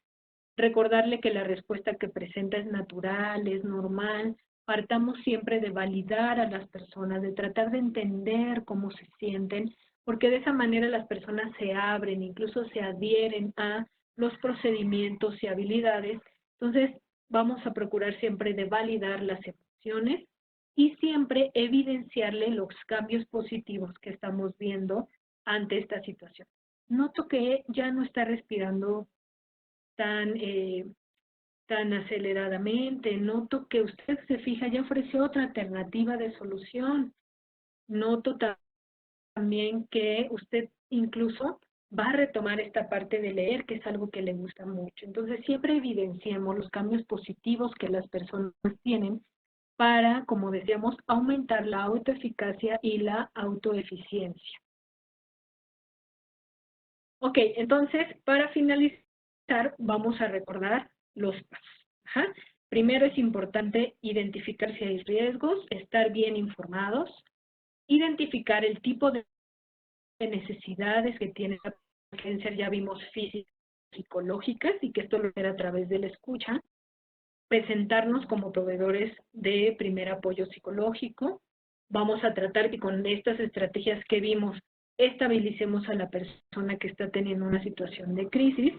Speaker 2: Recordarle que la respuesta que presenta es natural, es normal. Partamos siempre de validar a las personas, de tratar de entender cómo se sienten, porque de esa manera las personas se abren, incluso se adhieren a los procedimientos y habilidades. Entonces, vamos a procurar siempre de validar las emociones y siempre evidenciarle los cambios positivos que estamos viendo ante esta situación. Noto que ya no está respirando tan, tan aceleradamente. Noto que usted se fija, ya ofreció otra alternativa de solución. Noto también que usted incluso va a retomar esta parte de leer, que es algo que le gusta mucho. Entonces, siempre evidenciemos los cambios positivos que las personas tienen para, como decíamos, aumentar la autoeficacia y la autoeficiencia. Ok, entonces, para finalizar, vamos a recordar los pasos. Ajá. Primero es importante identificar si hay riesgos, estar bien informados, identificar el tipo de necesidades que tiene la paciente, ya vimos físicas, psicológicas, y que esto lo hará a través de la escucha, presentarnos como proveedores de primer apoyo psicológico. Vamos a tratar que con estas estrategias que vimos, estabilicemos a la persona que está teniendo una situación de crisis,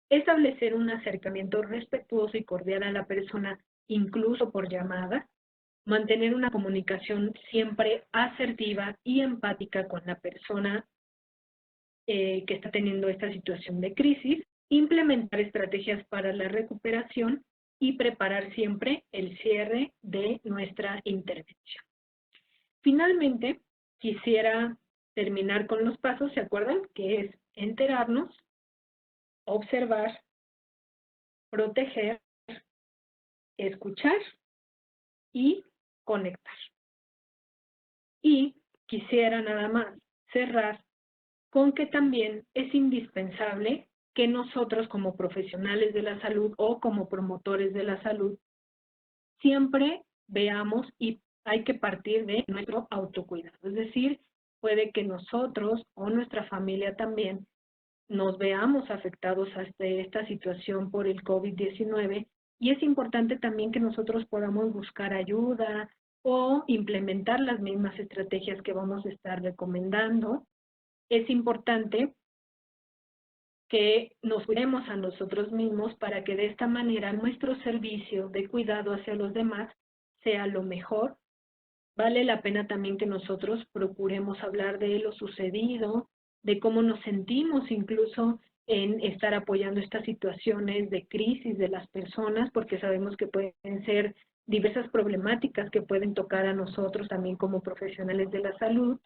Speaker 2: establecer un acercamiento respetuoso y cordial a la persona, incluso por llamada, mantener una comunicación siempre asertiva y empática con la persona que está teniendo esta situación de crisis, implementar estrategias para la recuperación y preparar siempre el cierre de nuestra intervención. Finalmente, quisiera terminar con los pasos, ¿se acuerdan? Que es enterarnos, observar, proteger, escuchar y conectar. Y quisiera nada más cerrar con que también es indispensable que nosotros como profesionales de la salud o como promotores de la salud siempre veamos y hay que partir de nuestro autocuidado. Es decir, puede que nosotros o nuestra familia también nos veamos afectados hasta esta situación por el COVID-19 y es importante también que nosotros podamos buscar ayuda o implementar las mismas estrategias que vamos a estar recomendando. Es importante que nos cuidemos a nosotros mismos para que de esta manera nuestro servicio de cuidado hacia los demás sea lo mejor. Vale la pena también que nosotros procuremos hablar de lo sucedido, de cómo nos sentimos incluso en estar apoyando estas situaciones de crisis de las personas, porque sabemos que pueden ser diversas problemáticas que pueden tocar a nosotros también como profesionales de la salud.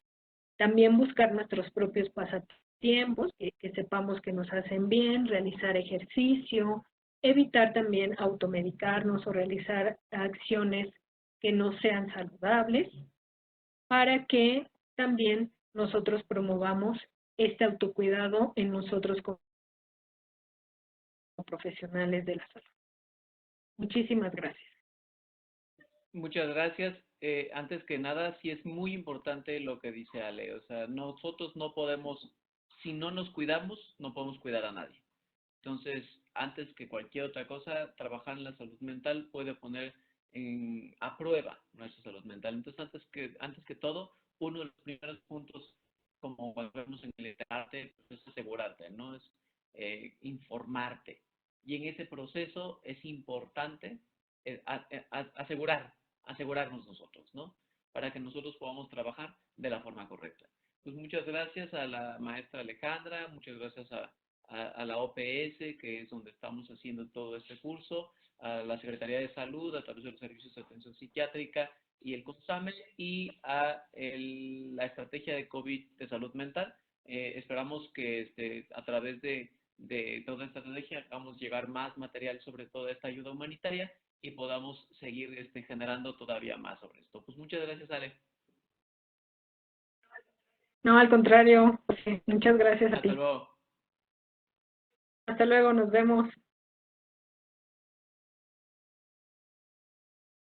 Speaker 2: También buscar nuestros propios pasatiempos, que sepamos que nos hacen bien, realizar ejercicio, evitar también automedicarnos o realizar acciones que no sean saludables, para que también nosotros promovamos este autocuidado en nosotros como profesionales de la salud. Muchísimas gracias.
Speaker 1: Muchas gracias. Antes que nada, sí es muy importante lo que dice Ale. O sea, nosotros no podemos, si no nos cuidamos, no podemos cuidar a nadie. Entonces, antes que cualquier otra cosa, trabajar en la salud mental puede poner a prueba nuestra salud mental. Entonces, antes que todo, uno de los primeros puntos, como vemos en el arte, es asegurarte, ¿no? Es informarte. Y en ese proceso es importante asegurarnos nosotros, ¿no? Para que nosotros podamos trabajar de la forma correcta. Pues muchas gracias a la maestra Alejandra, muchas gracias a la OPS, que es donde estamos haciendo todo este curso, a la Secretaría de Salud a través de los servicios de atención psiquiátrica y el CONSAME, y a la estrategia de COVID de salud mental. Esperamos que a través de toda esta estrategia hagamos llegar más material sobre toda esta ayuda humanitaria y podamos seguir generando todavía más sobre esto. Pues muchas gracias, Ale.
Speaker 2: No, al contrario, muchas gracias a ti.
Speaker 1: Hasta luego.
Speaker 2: Hasta luego, nos vemos.